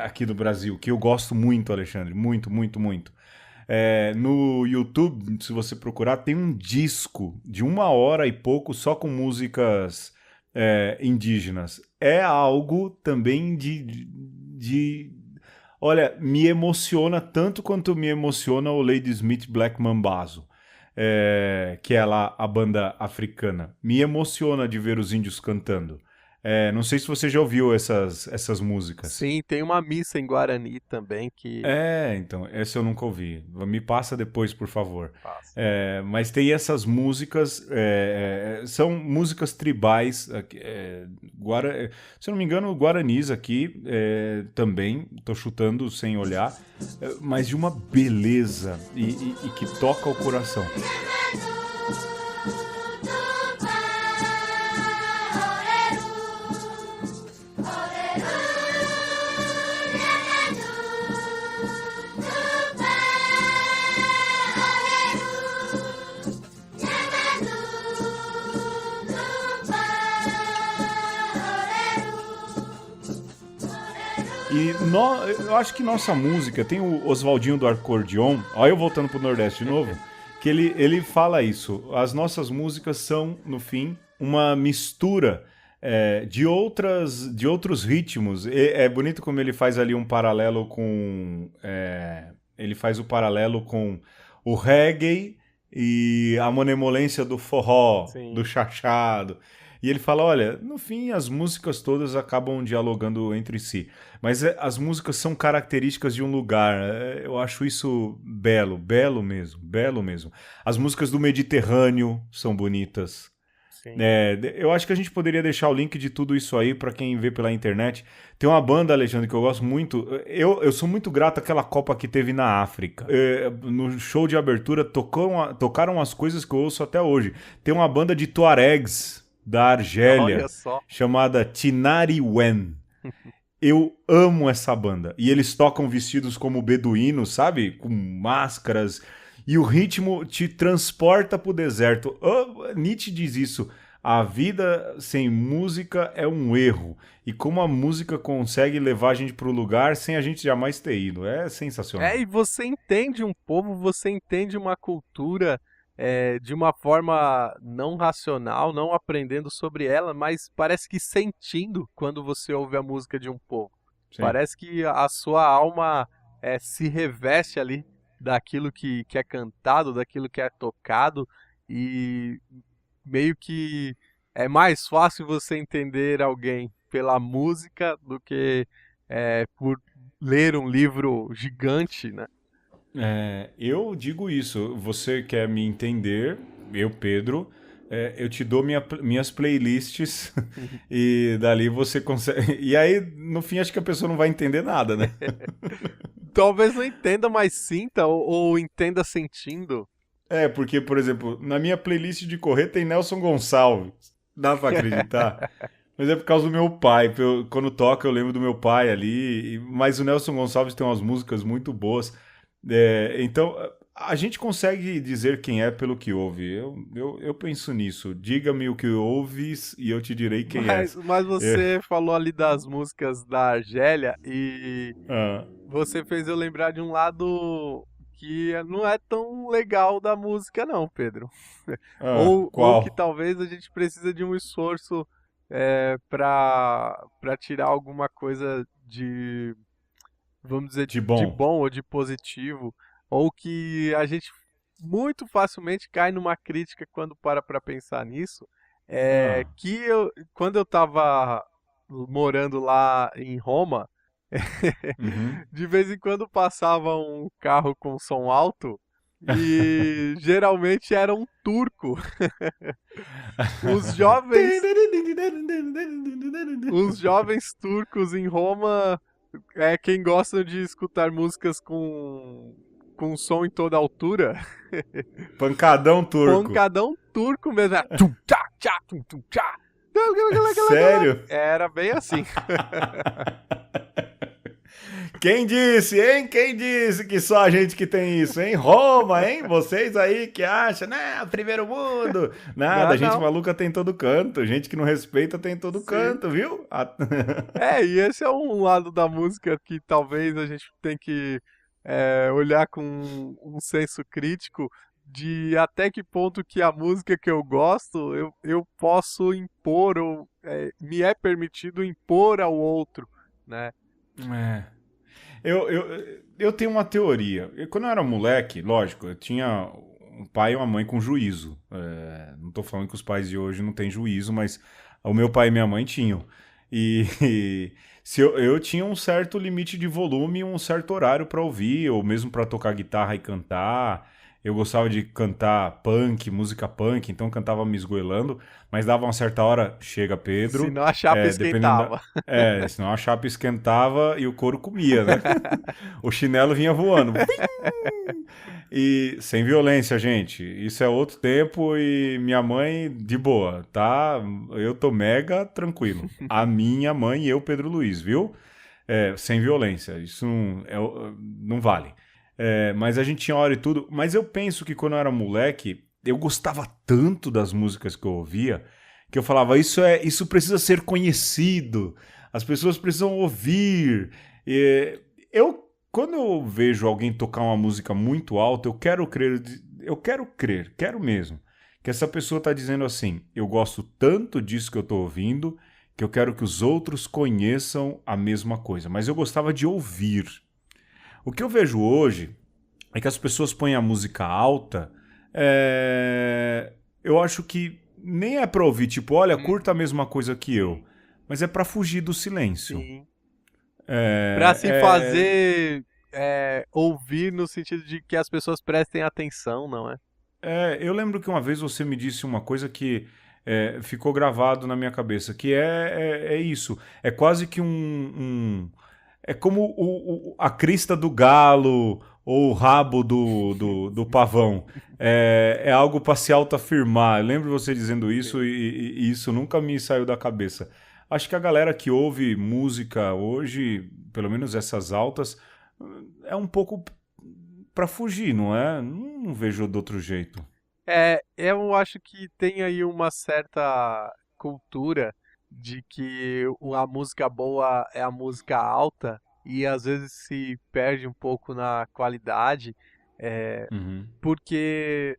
aqui do Brasil, que eu gosto muito, Alexandre. Muito, muito, muito. No YouTube, se você procurar, tem um disco de 1 hora e pouco só com músicas indígenas. É algo também olha, me emociona tanto quanto me emociona o Ladysmith Black Mambazo, que é lá a banda africana. Me emociona de ver os índios cantando. Não sei se você já ouviu essas músicas. Sim, tem uma missa em Guarani também que Então, essa eu nunca ouvi. Me passa depois, por favor. passa. Mas tem essas músicas, são músicas tribais, se eu não me engano, guaranis aqui também, estou chutando sem olhar, mas de uma beleza e que toca o coração. Eu acho que nossa música tem o Oswaldinho do Acordeon, olha eu voltando pro Nordeste de novo, que ele fala isso. As nossas músicas são, no fim, uma mistura de outros ritmos. É bonito como ele faz ali um paralelo com. Ele faz o paralelo com o reggae e a manemolência do forró, do Sim. chachado. E ele fala: olha, no fim as músicas todas acabam dialogando entre si. Mas as músicas são características de um lugar. Eu acho isso belo, belo mesmo, belo mesmo. As músicas do Mediterrâneo são bonitas. Sim. Eu acho que a gente poderia deixar o link de tudo isso aí pra quem vê pela internet. Tem uma banda, Alexandre, que eu gosto muito. Eu sou muito grato àquela Copa que teve na África. No show de abertura tocaram as coisas que eu ouço até hoje. Tem uma banda de Tuaregs da Olha Argélia só. chamada Tinari Wen. Eu amo essa banda. E eles tocam vestidos como beduínos, sabe? Com máscaras. E o ritmo te transporta pro deserto. Nietzsche diz isso. A vida sem música é um erro. E como a música consegue levar a gente pro lugar sem a gente jamais ter ido. É sensacional. E você entende um povo, você entende uma cultura de uma forma não racional, não aprendendo sobre ela, mas parece que sentindo quando você ouve a música de um povo. Sim. Parece que a sua alma se reveste ali daquilo que é cantado, daquilo que é tocado, e meio que é mais fácil você entender alguém pela música do que por ler um livro gigante, né? Eu digo isso. Você quer me entender, eu, Pedro, eu te dou minhas playlists e dali você consegue. E aí, no fim, acho que a pessoa não vai entender nada, né? Talvez não entenda, mas sinta, ou entenda sentindo. Porque, por exemplo, na minha playlist de correr tem Nelson Gonçalves. Dá pra acreditar? Mas é por causa do meu pai. Quando toca, eu lembro do meu pai ali. Mas o Nelson Gonçalves tem umas músicas muito boas. Então, a gente consegue dizer quem é pelo que ouve. Eu penso nisso. Diga-me o que ouves e eu te direi quem és. Mas É. você falou ali das músicas da Argélia e Ah, você fez eu lembrar de um lado que não é tão legal da música, não, Pedro. Ou que qual? talvez a gente precisa de um esforço para tirar alguma coisa de, vamos dizer, De de bom. bom ou de positivo, ou que a gente muito facilmente cai numa crítica quando para pensar nisso, Ah, quando eu estava morando lá em Roma, uhum. de vez em quando passava um carro com som alto e geralmente era um turco. Os jovens, os jovens turcos em Roma quem gosta de escutar músicas com som em toda altura. Pancadão turco. Pancadão turco mesmo. Era tum, tchá, tchá, tum, tum, tchá. Sério? Era bem assim. Quem disse, hein? Quem disse que só a gente que tem isso, hein? Roma, hein? Vocês aí que acham, né? Primeiro mundo. Nada, Não, gente não. maluca tem em todo canto. Gente que não respeita tem em todo Sim. canto, viu? E esse é um lado da música que talvez a gente tem que olhar com um senso crítico de até que ponto que a música que eu gosto eu posso impor, ou me é permitido impor ao outro, né? É. Eu tenho uma teoria. Quando eu era moleque, lógico, eu tinha um pai e uma mãe com juízo. Não tô falando que os pais de hoje não têm juízo, mas o meu pai e minha mãe tinham. E se eu tinha um certo limite de volume, um certo horário para ouvir, ou mesmo para tocar guitarra e cantar. Eu gostava de cantar punk, música punk, então cantava me esgoelando, mas dava uma certa hora, chega Pedro, Senão a chapa dependendo da. esquentava. Senão a chapa esquentava e o couro comia, né? O chinelo vinha voando. E sem violência, gente. Isso é outro tempo e minha mãe, de boa, tá? Eu tô mega tranquilo. A minha mãe e eu, Pedro Luiz, viu? Sem violência. Isso não vale. Mas a gente tinha hora e tudo. Mas eu penso que quando eu era moleque, eu gostava tanto das músicas que eu ouvia que eu falava, isso precisa ser conhecido. As pessoas precisam ouvir. Quando eu vejo alguém tocar uma música muito alta, quero mesmo, que essa pessoa está dizendo assim, eu gosto tanto disso que eu estou ouvindo, que eu quero que os outros conheçam a mesma coisa. Mas eu gostava de ouvir. O que eu vejo hoje é que as pessoas põem a música alta, eu acho que nem é pra ouvir, tipo, olha, curta a Uhum. mesma coisa que eu, Sim, mas é pra fugir do silêncio. sim. Pra É, se fazer ouvir no sentido de que as pessoas prestem atenção, não é? eu lembro que uma vez você me disse uma coisa que ficou gravado na minha cabeça, que é isso. É quase que é como a crista do galo ou o rabo do pavão. É algo para se autoafirmar. Eu lembro você dizendo isso e isso nunca me saiu da cabeça. Acho que a galera que ouve música hoje, pelo menos essas altas, é um pouco para fugir, não é? Não vejo de outro jeito. Eu acho que tem aí uma certa cultura de que a música boa é a música alta e às vezes se perde um pouco na qualidade, é, Uhum. porque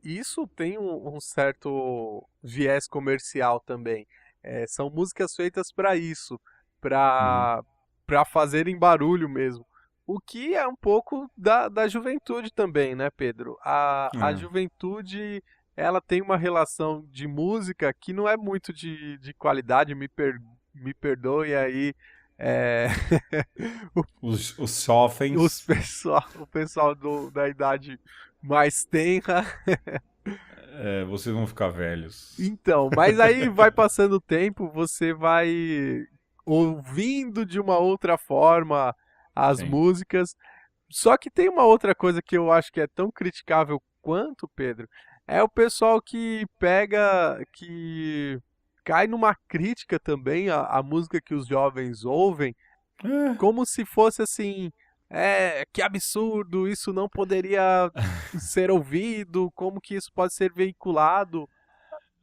isso tem um certo viés comercial também. São músicas feitas para isso, Uhum. para fazerem barulho mesmo. O que é um pouco da juventude também, né, Pedro? A É. juventude, ela tem uma relação de música que não é muito de qualidade, me perdoe aí, é, Os jovens, o pessoal da idade mais tenra. vocês vão ficar velhos. Então, mas aí vai passando o tempo, você vai ouvindo de uma outra forma as Sim. músicas. Só que tem uma outra coisa que eu acho que é tão criticável quanto, Pedro, é o pessoal que que cai numa crítica também à música que os jovens ouvem, É. como se fosse assim, que absurdo, isso não poderia ser ouvido, como que isso pode ser veiculado.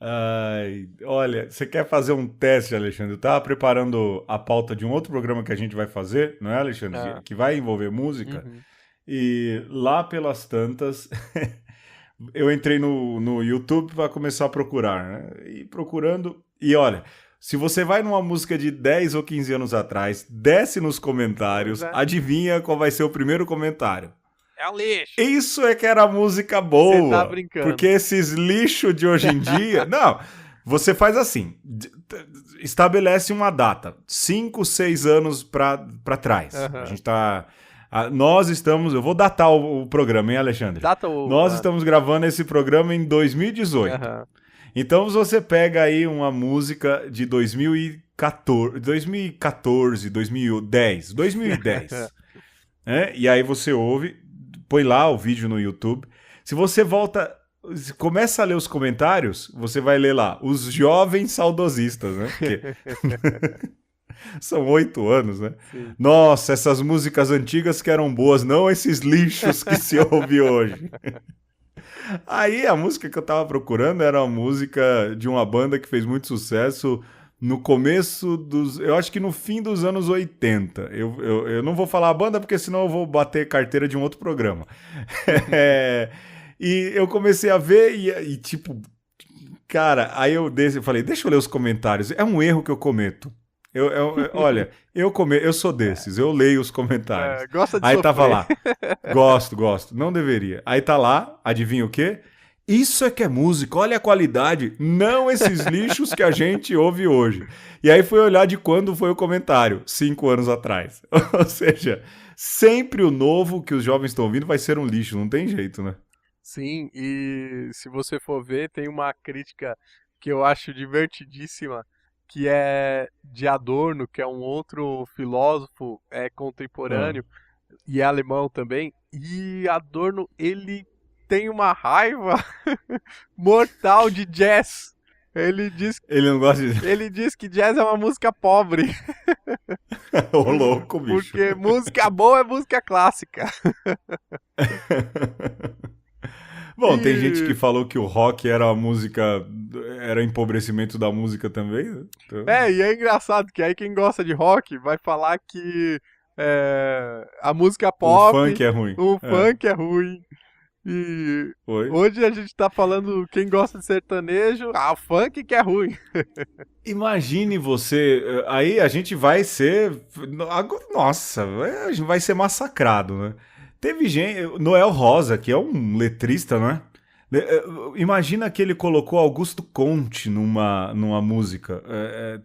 Ai, olha, você quer fazer um teste, Alexandre? Eu tava preparando a pauta de um outro programa que a gente vai fazer, não é, Alexandre? Ah, Que vai envolver música. uhum. E lá pelas tantas, eu entrei no YouTube para começar a procurar, né? E procurando. E olha, se você vai numa música de 10 ou 15 anos atrás, desce nos Pois comentários, é. adivinha qual vai ser o primeiro comentário. É um lixo. Isso é que era música Você tá boa. Porque brincando. esses lixos de hoje em dia. Não, você faz assim: estabelece uma data, 5, 6 anos pra trás. A Aham. gente tá. Nós estamos. Eu vou datar o programa, hein, Alexandre? Data o. Nós estamos gravando esse programa em 2018. Aham. Então, se você pega aí uma música de 2014, 2014, 2010, 2010, né? E aí você ouve, põe lá o vídeo no YouTube. Se você volta, começa a ler os comentários, você vai ler lá, os jovens saudosistas, né? Porque são 8 anos, né? Sim. Nossa, essas músicas antigas que eram boas, não esses lixos que se ouve hoje. Aí a música que eu tava procurando era uma música de uma banda que fez muito sucesso no começo dos. Eu acho que no fim dos anos 80. Eu não vou falar a banda porque senão eu vou bater carteira de um outro programa. É, e eu comecei a ver tipo. Cara, aí eu falei, deixa eu ler os comentários. É um erro que eu cometo. Olha, eu sou desses, eu leio os comentários. Gosta de Aí tava sofrer. lá. Gosto, não deveria. Aí tá lá, adivinha o quê? Isso é que é música, olha a qualidade, não esses lixos que a gente ouve hoje. E aí fui olhar de quando foi o comentário, 5 anos atrás. Ou seja, sempre o novo que os jovens estão ouvindo vai ser um lixo, não tem jeito, né? Sim, e se você for ver, tem uma crítica que eu acho divertidíssima, que é de Adorno, que é um outro filósofo Ah. contemporâneo e é alemão também. E Adorno, ele tem uma raiva mortal de jazz. Ele diz, Ele não gosta de. ele diz que jazz é uma música pobre, Ô, louco, bicho. porque música boa é música clássica. Bom, tem gente que E falou que o rock era a música, era empobrecimento da música também, né? Então, e é engraçado que aí quem gosta de rock vai falar que a música o pop, funk é ruim. o É, funk é ruim. E foi. hoje a gente tá falando quem gosta de sertanejo, o funk que é ruim. Imagine você, aí a gente vai ser, nossa, a gente vai ser massacrado, né? Teve gente, Noel Rosa, que é um letrista, né? Imagina que ele colocou Augusto Conte numa música.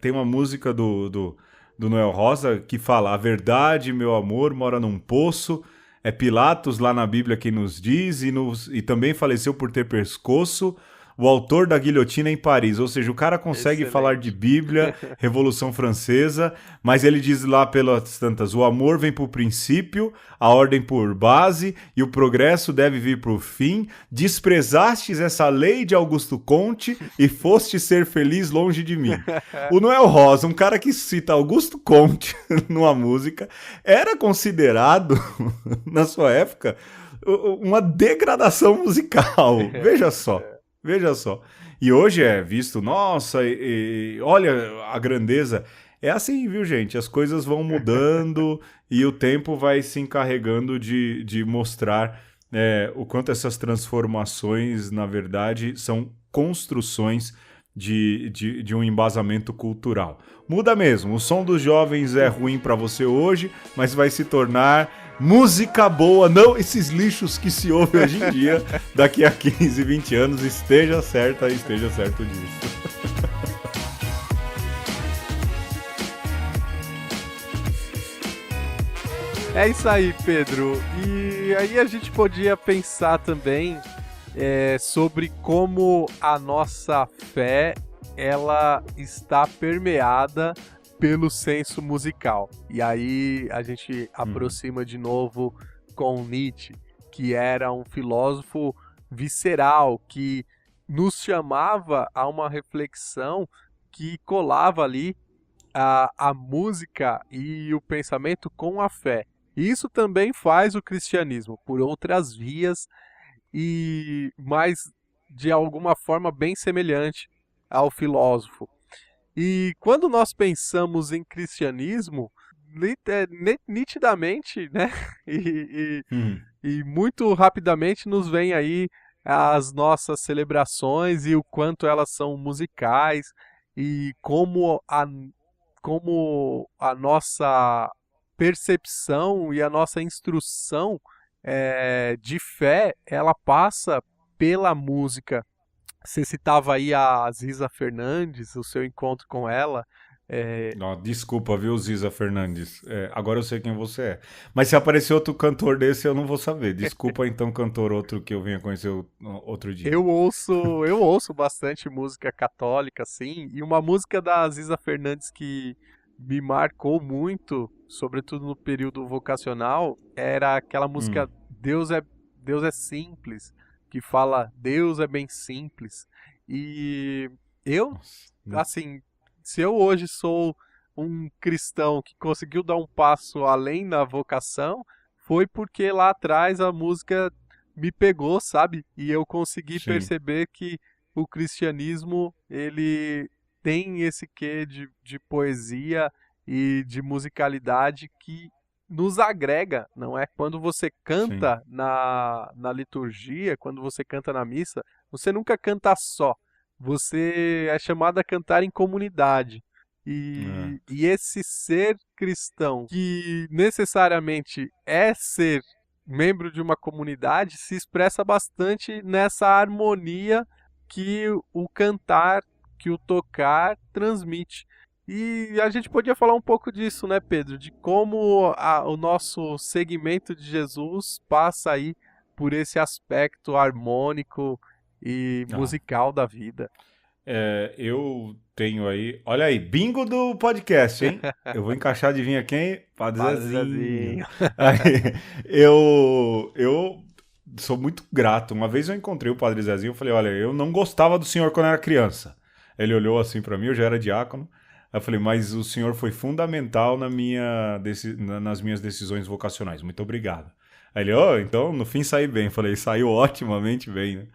Tem uma música do Noel Rosa que fala: A verdade, meu amor, mora num poço. É Pilatos lá na Bíblia quem nos diz, e também faleceu por ter pescoço. o autor da guilhotina em Paris. Ou seja, o cara consegue Excelente. falar de Bíblia, Revolução Francesa, mas ele diz lá pelas tantas, o amor vem por princípio, a ordem por base, e o progresso deve vir por fim. Desprezastes essa lei de Augusto Comte e foste ser feliz longe de mim. O Noel Rosa, um cara que cita Augusto Comte numa música, era considerado, na sua época, uma degradação musical. Veja só, veja só. E hoje é visto, nossa, olha a grandeza. É assim, viu, gente? As coisas vão mudando e o tempo vai se encarregando de mostrar o quanto essas transformações, na verdade, são construções de um embasamento cultural. Muda mesmo, o som dos jovens é ruim para você hoje, mas vai se tornar música boa, não esses lixos que se ouvem hoje em dia, daqui a 15, 20 anos, esteja certo disso. É isso aí, Pedro. E aí a gente podia pensar também sobre como a nossa fé ela está permeada pelo senso musical. E aí a gente aproxima de novo com Nietzsche, que era um filósofo visceral, que nos chamava a uma reflexão que colava ali a música e o pensamento com a fé. E isso também faz o cristianismo por outras vias, mas de alguma forma bem semelhante ao filósofo. E quando nós pensamos em cristianismo, nitidamente, né? E muito rapidamente nos vem aí as nossas celebrações e o quanto elas são musicais e como a nossa percepção e a nossa instrução de fé, ela passa pela música. Você citava aí a Ziza Fernandes, o seu encontro com ela. Não, desculpa, viu, Ziza Fernandes? Agora eu sei quem você é. Mas se aparecer outro cantor desse, eu não vou saber. Desculpa, então, cantor outro que eu venha conhecer outro dia. Eu ouço bastante música católica, assim, e uma música da Ziza Fernandes que me marcou muito, sobretudo no período vocacional, era aquela música Deus é simples, que fala Deus é bem simples. E eu, assim, se eu hoje sou um cristão que conseguiu dar um passo além na vocação, foi porque lá atrás a música me pegou, sabe? E eu consegui perceber que o cristianismo, ele tem esse quê de poesia e de musicalidade que nos agrega, não é? Quando você canta na liturgia, quando você canta na missa, você nunca canta só. Você é chamado a cantar em comunidade. E esse ser cristão, que necessariamente é ser membro de uma comunidade, se expressa bastante nessa harmonia que o cantar, que o tocar transmite. E a gente podia falar um pouco disso, né, Pedro? De como o nosso segmento de Jesus passa aí por esse aspecto harmônico e musical da vida. Eu tenho aí... Olha aí, bingo do podcast, hein? Eu vou encaixar, adivinha quem? Padre Zezinho. Aí, eu sou muito grato. Uma vez eu encontrei o Padre Zezinho e falei, olha, eu não gostava do senhor quando era criança. Ele olhou assim pra mim, eu já era diácono. Aí eu falei, mas o senhor foi fundamental nas minhas decisões vocacionais. Muito obrigado. Aí ele, então no fim saí bem. Eu falei, saiu otimamente bem, né?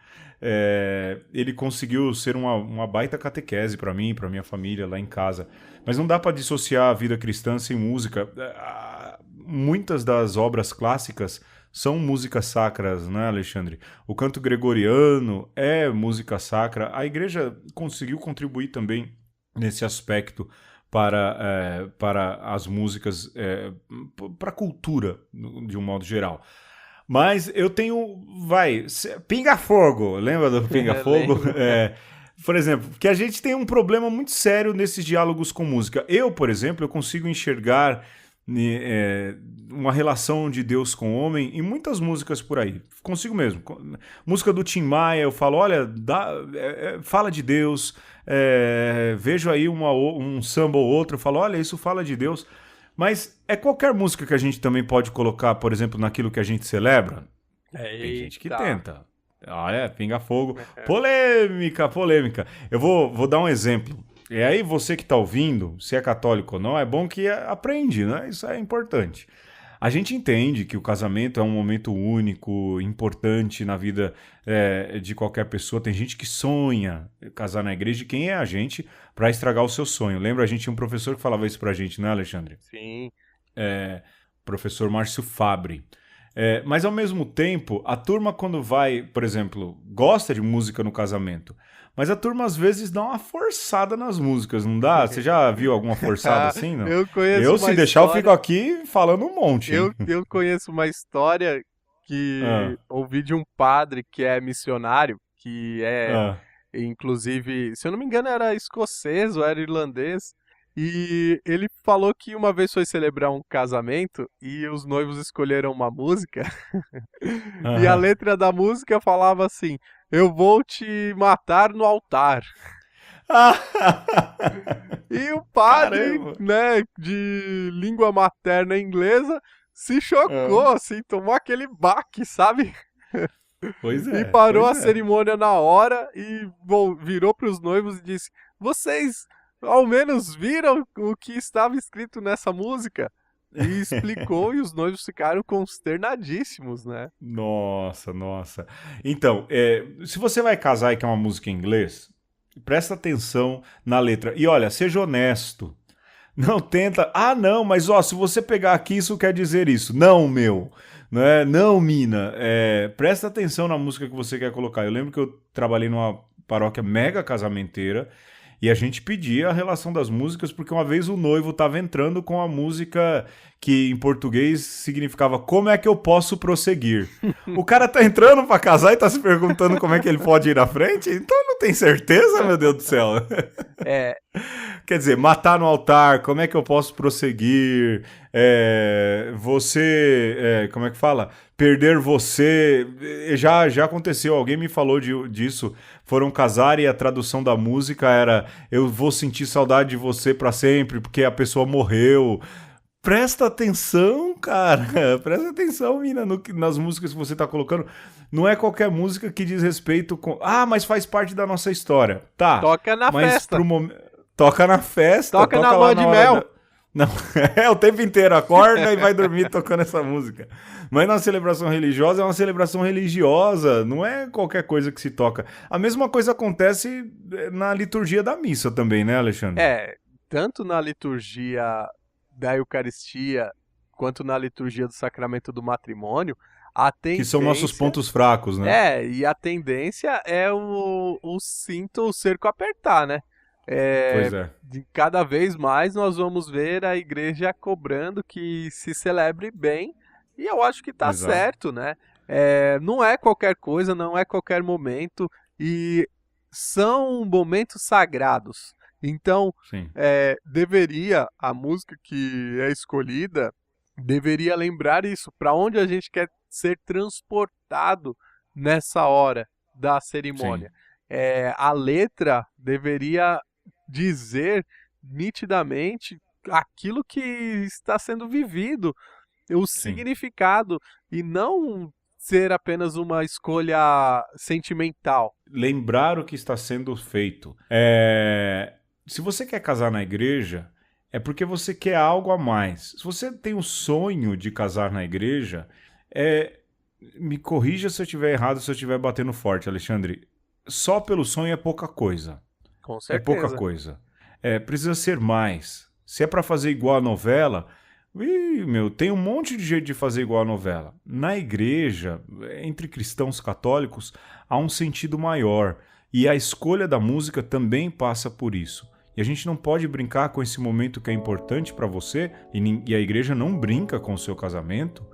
Ele conseguiu ser uma baita catequese para mim, para minha família lá em casa. Mas não dá para dissociar a vida cristã sem música. Muitas das obras clássicas são músicas sacras, né, Alexandre? O canto gregoriano é música sacra. A igreja conseguiu contribuir também nesse aspecto para as músicas, para a cultura, de um modo geral. Mas eu tenho... Pinga Fogo, lembra do Pinga Fogo? Por exemplo, que a gente tem um problema muito sério nesses diálogos com música. Eu, por exemplo, eu consigo enxergar é, uma relação de Deus com o homem em muitas músicas por aí. Consigo mesmo. Música do Tim Maia, eu falo, olha, fala de Deus. Vejo aí um samba ou outro, eu falo, olha, isso fala de Deus. Mas é qualquer música que a gente também pode colocar, por exemplo, naquilo que a gente celebra? Tem gente que tenta. Olha, pinga fogo. Polêmica, polêmica. Eu vou dar um exemplo. E aí você que está ouvindo, se é católico ou não, é bom que aprende, né? Isso é importante. A gente entende que o casamento é um momento único, importante na vida de qualquer pessoa. Tem gente que sonha casar na igreja, e quem é a gente para estragar o seu sonho? Lembra, a gente tinha um professor que falava isso pra gente, né, Alexandre? Sim. Professor Márcio Fabre. Mas ao mesmo tempo, a turma quando vai, por exemplo, gosta de música no casamento, mas a turma às vezes dá uma forçada nas músicas, não dá? Você já viu alguma forçada assim, não? Eu conheço Eu, uma se deixar, história... eu fico aqui falando um monte. Eu conheço uma história que ouvi de um padre que é missionário, que inclusive, se eu não me engano, era escocês ou era irlandês. E ele falou que uma vez foi celebrar um casamento e os noivos escolheram uma música. E a letra da música falava assim: eu vou te matar no altar. E o padre, né, de língua materna inglesa, se chocou, assim, tomou aquele baque, sabe? Pois é. E parou a cerimônia na hora e virou para os noivos e disse: vocês ao menos viram o que estava escrito nessa música? E explicou e os noivos ficaram consternadíssimos, né? Nossa, nossa. Então, se você vai casar e quer uma música em inglês, presta atenção na letra. E olha, seja honesto. Não tenta... não, mas se você pegar aqui, isso quer dizer isso. Não, meu. Não, mina. Presta atenção na música que você quer colocar. Eu lembro que eu trabalhei numa paróquia mega casamenteira e a gente pedia a relação das músicas, porque uma vez o noivo estava entrando com a música que em português significava como é que eu posso prosseguir. O cara tá entrando para casar e tá se perguntando como é que ele pode ir à frente? Então não tem certeza, meu Deus do céu. Quer dizer, matar no altar, como é que eu posso prosseguir? Como é que fala? Perder você. Já aconteceu, alguém me falou disso. Foram casar e a tradução da música era: eu vou sentir saudade de você pra sempre, porque a pessoa morreu. Presta atenção, cara. Presta atenção, mina, nas músicas que você tá colocando. Não é qualquer música que diz respeito com... mas faz parte da nossa história. Tá. Toca na festa. Toca na festa. Toca na lua de mel. Não, o tempo inteiro. Acorda e vai dormir tocando essa música. Mas na celebração religiosa é uma celebração religiosa. Não é qualquer coisa que se toca. A mesma coisa acontece na liturgia da missa também, né, Alexandre? Tanto na liturgia da Eucaristia quanto na liturgia do Sacramento do Matrimônio, a tendência... Que são nossos pontos fracos, né? E a tendência é o cinto, o cerco apertar, né? Pois é. Cada vez mais nós vamos ver a igreja cobrando que se celebre bem, e eu acho que tá certo, né? Não é qualquer coisa, não é qualquer momento, e são momentos sagrados. Então, a música que é escolhida deveria lembrar isso, para onde a gente quer ser transportado nessa hora da cerimônia. A letra deveria dizer nitidamente aquilo que está sendo vivido, o significado, e não ser apenas uma escolha sentimental. Lembrar o que está sendo feito. Se você quer casar na igreja, é porque você quer algo a mais. Se você tem o sonho de casar na igreja, me corrija se eu estiver errado, se eu estiver batendo forte, Alexandre. Só pelo sonho é pouca coisa. Com certeza. É pouca coisa. Precisa ser mais. Se é para fazer igual a novela, tem um monte de jeito de fazer igual a novela. Na igreja, entre cristãos católicos, há um sentido maior. E a escolha da música também passa por isso. E a gente não pode brincar com esse momento que é importante para você, e a igreja não brinca com o seu casamento,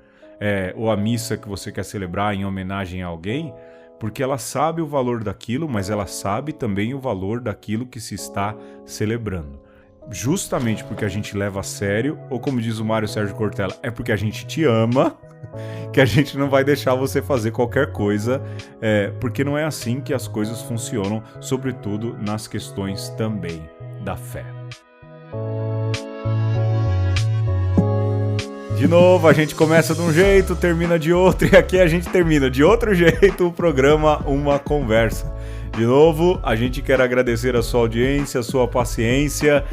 ou a missa que você quer celebrar em homenagem a alguém, porque ela sabe o valor daquilo, mas ela sabe também o valor daquilo que se está celebrando. justamente porque a gente leva a sério, ou como diz o Mário Sérgio Cortella, é porque a gente te ama, que a gente não vai deixar você fazer qualquer coisa, porque não é assim que as coisas funcionam, sobretudo nas questões também da fé. De novo, a gente começa de um jeito, termina de outro, e aqui a gente termina de outro jeito o programa Uma Conversa. De novo, a gente quer agradecer a sua audiência, a sua paciência.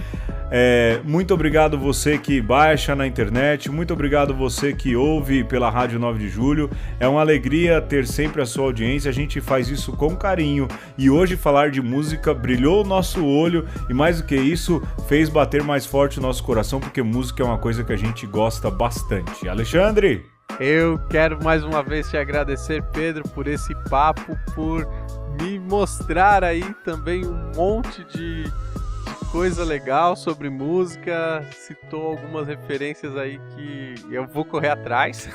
Muito obrigado você que baixa na internet, muito obrigado você que ouve pela Rádio 9 de Julho. É uma alegria ter sempre a sua audiência, a gente faz isso com carinho. E hoje falar de música brilhou o nosso olho e mais do que isso, fez bater mais forte o nosso coração, porque música é uma coisa que a gente gosta bastante. Alexandre! Eu quero mais uma vez te agradecer, Pedro, por esse papo, por me mostrar aí também um monte de coisa legal sobre música, citou algumas referências aí que eu vou correr atrás.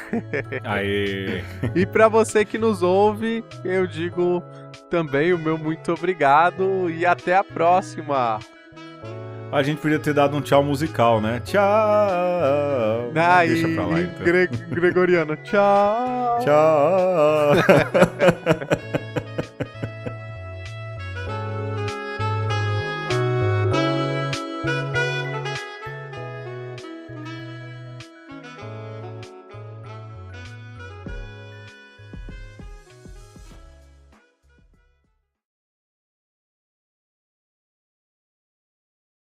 Aê! E para você que nos ouve, eu digo também o meu muito obrigado e até a próxima. A gente podia ter dado um tchau musical, né? Tchau! Deixa pra lá, então. Gregoriano, tchau! Tchau!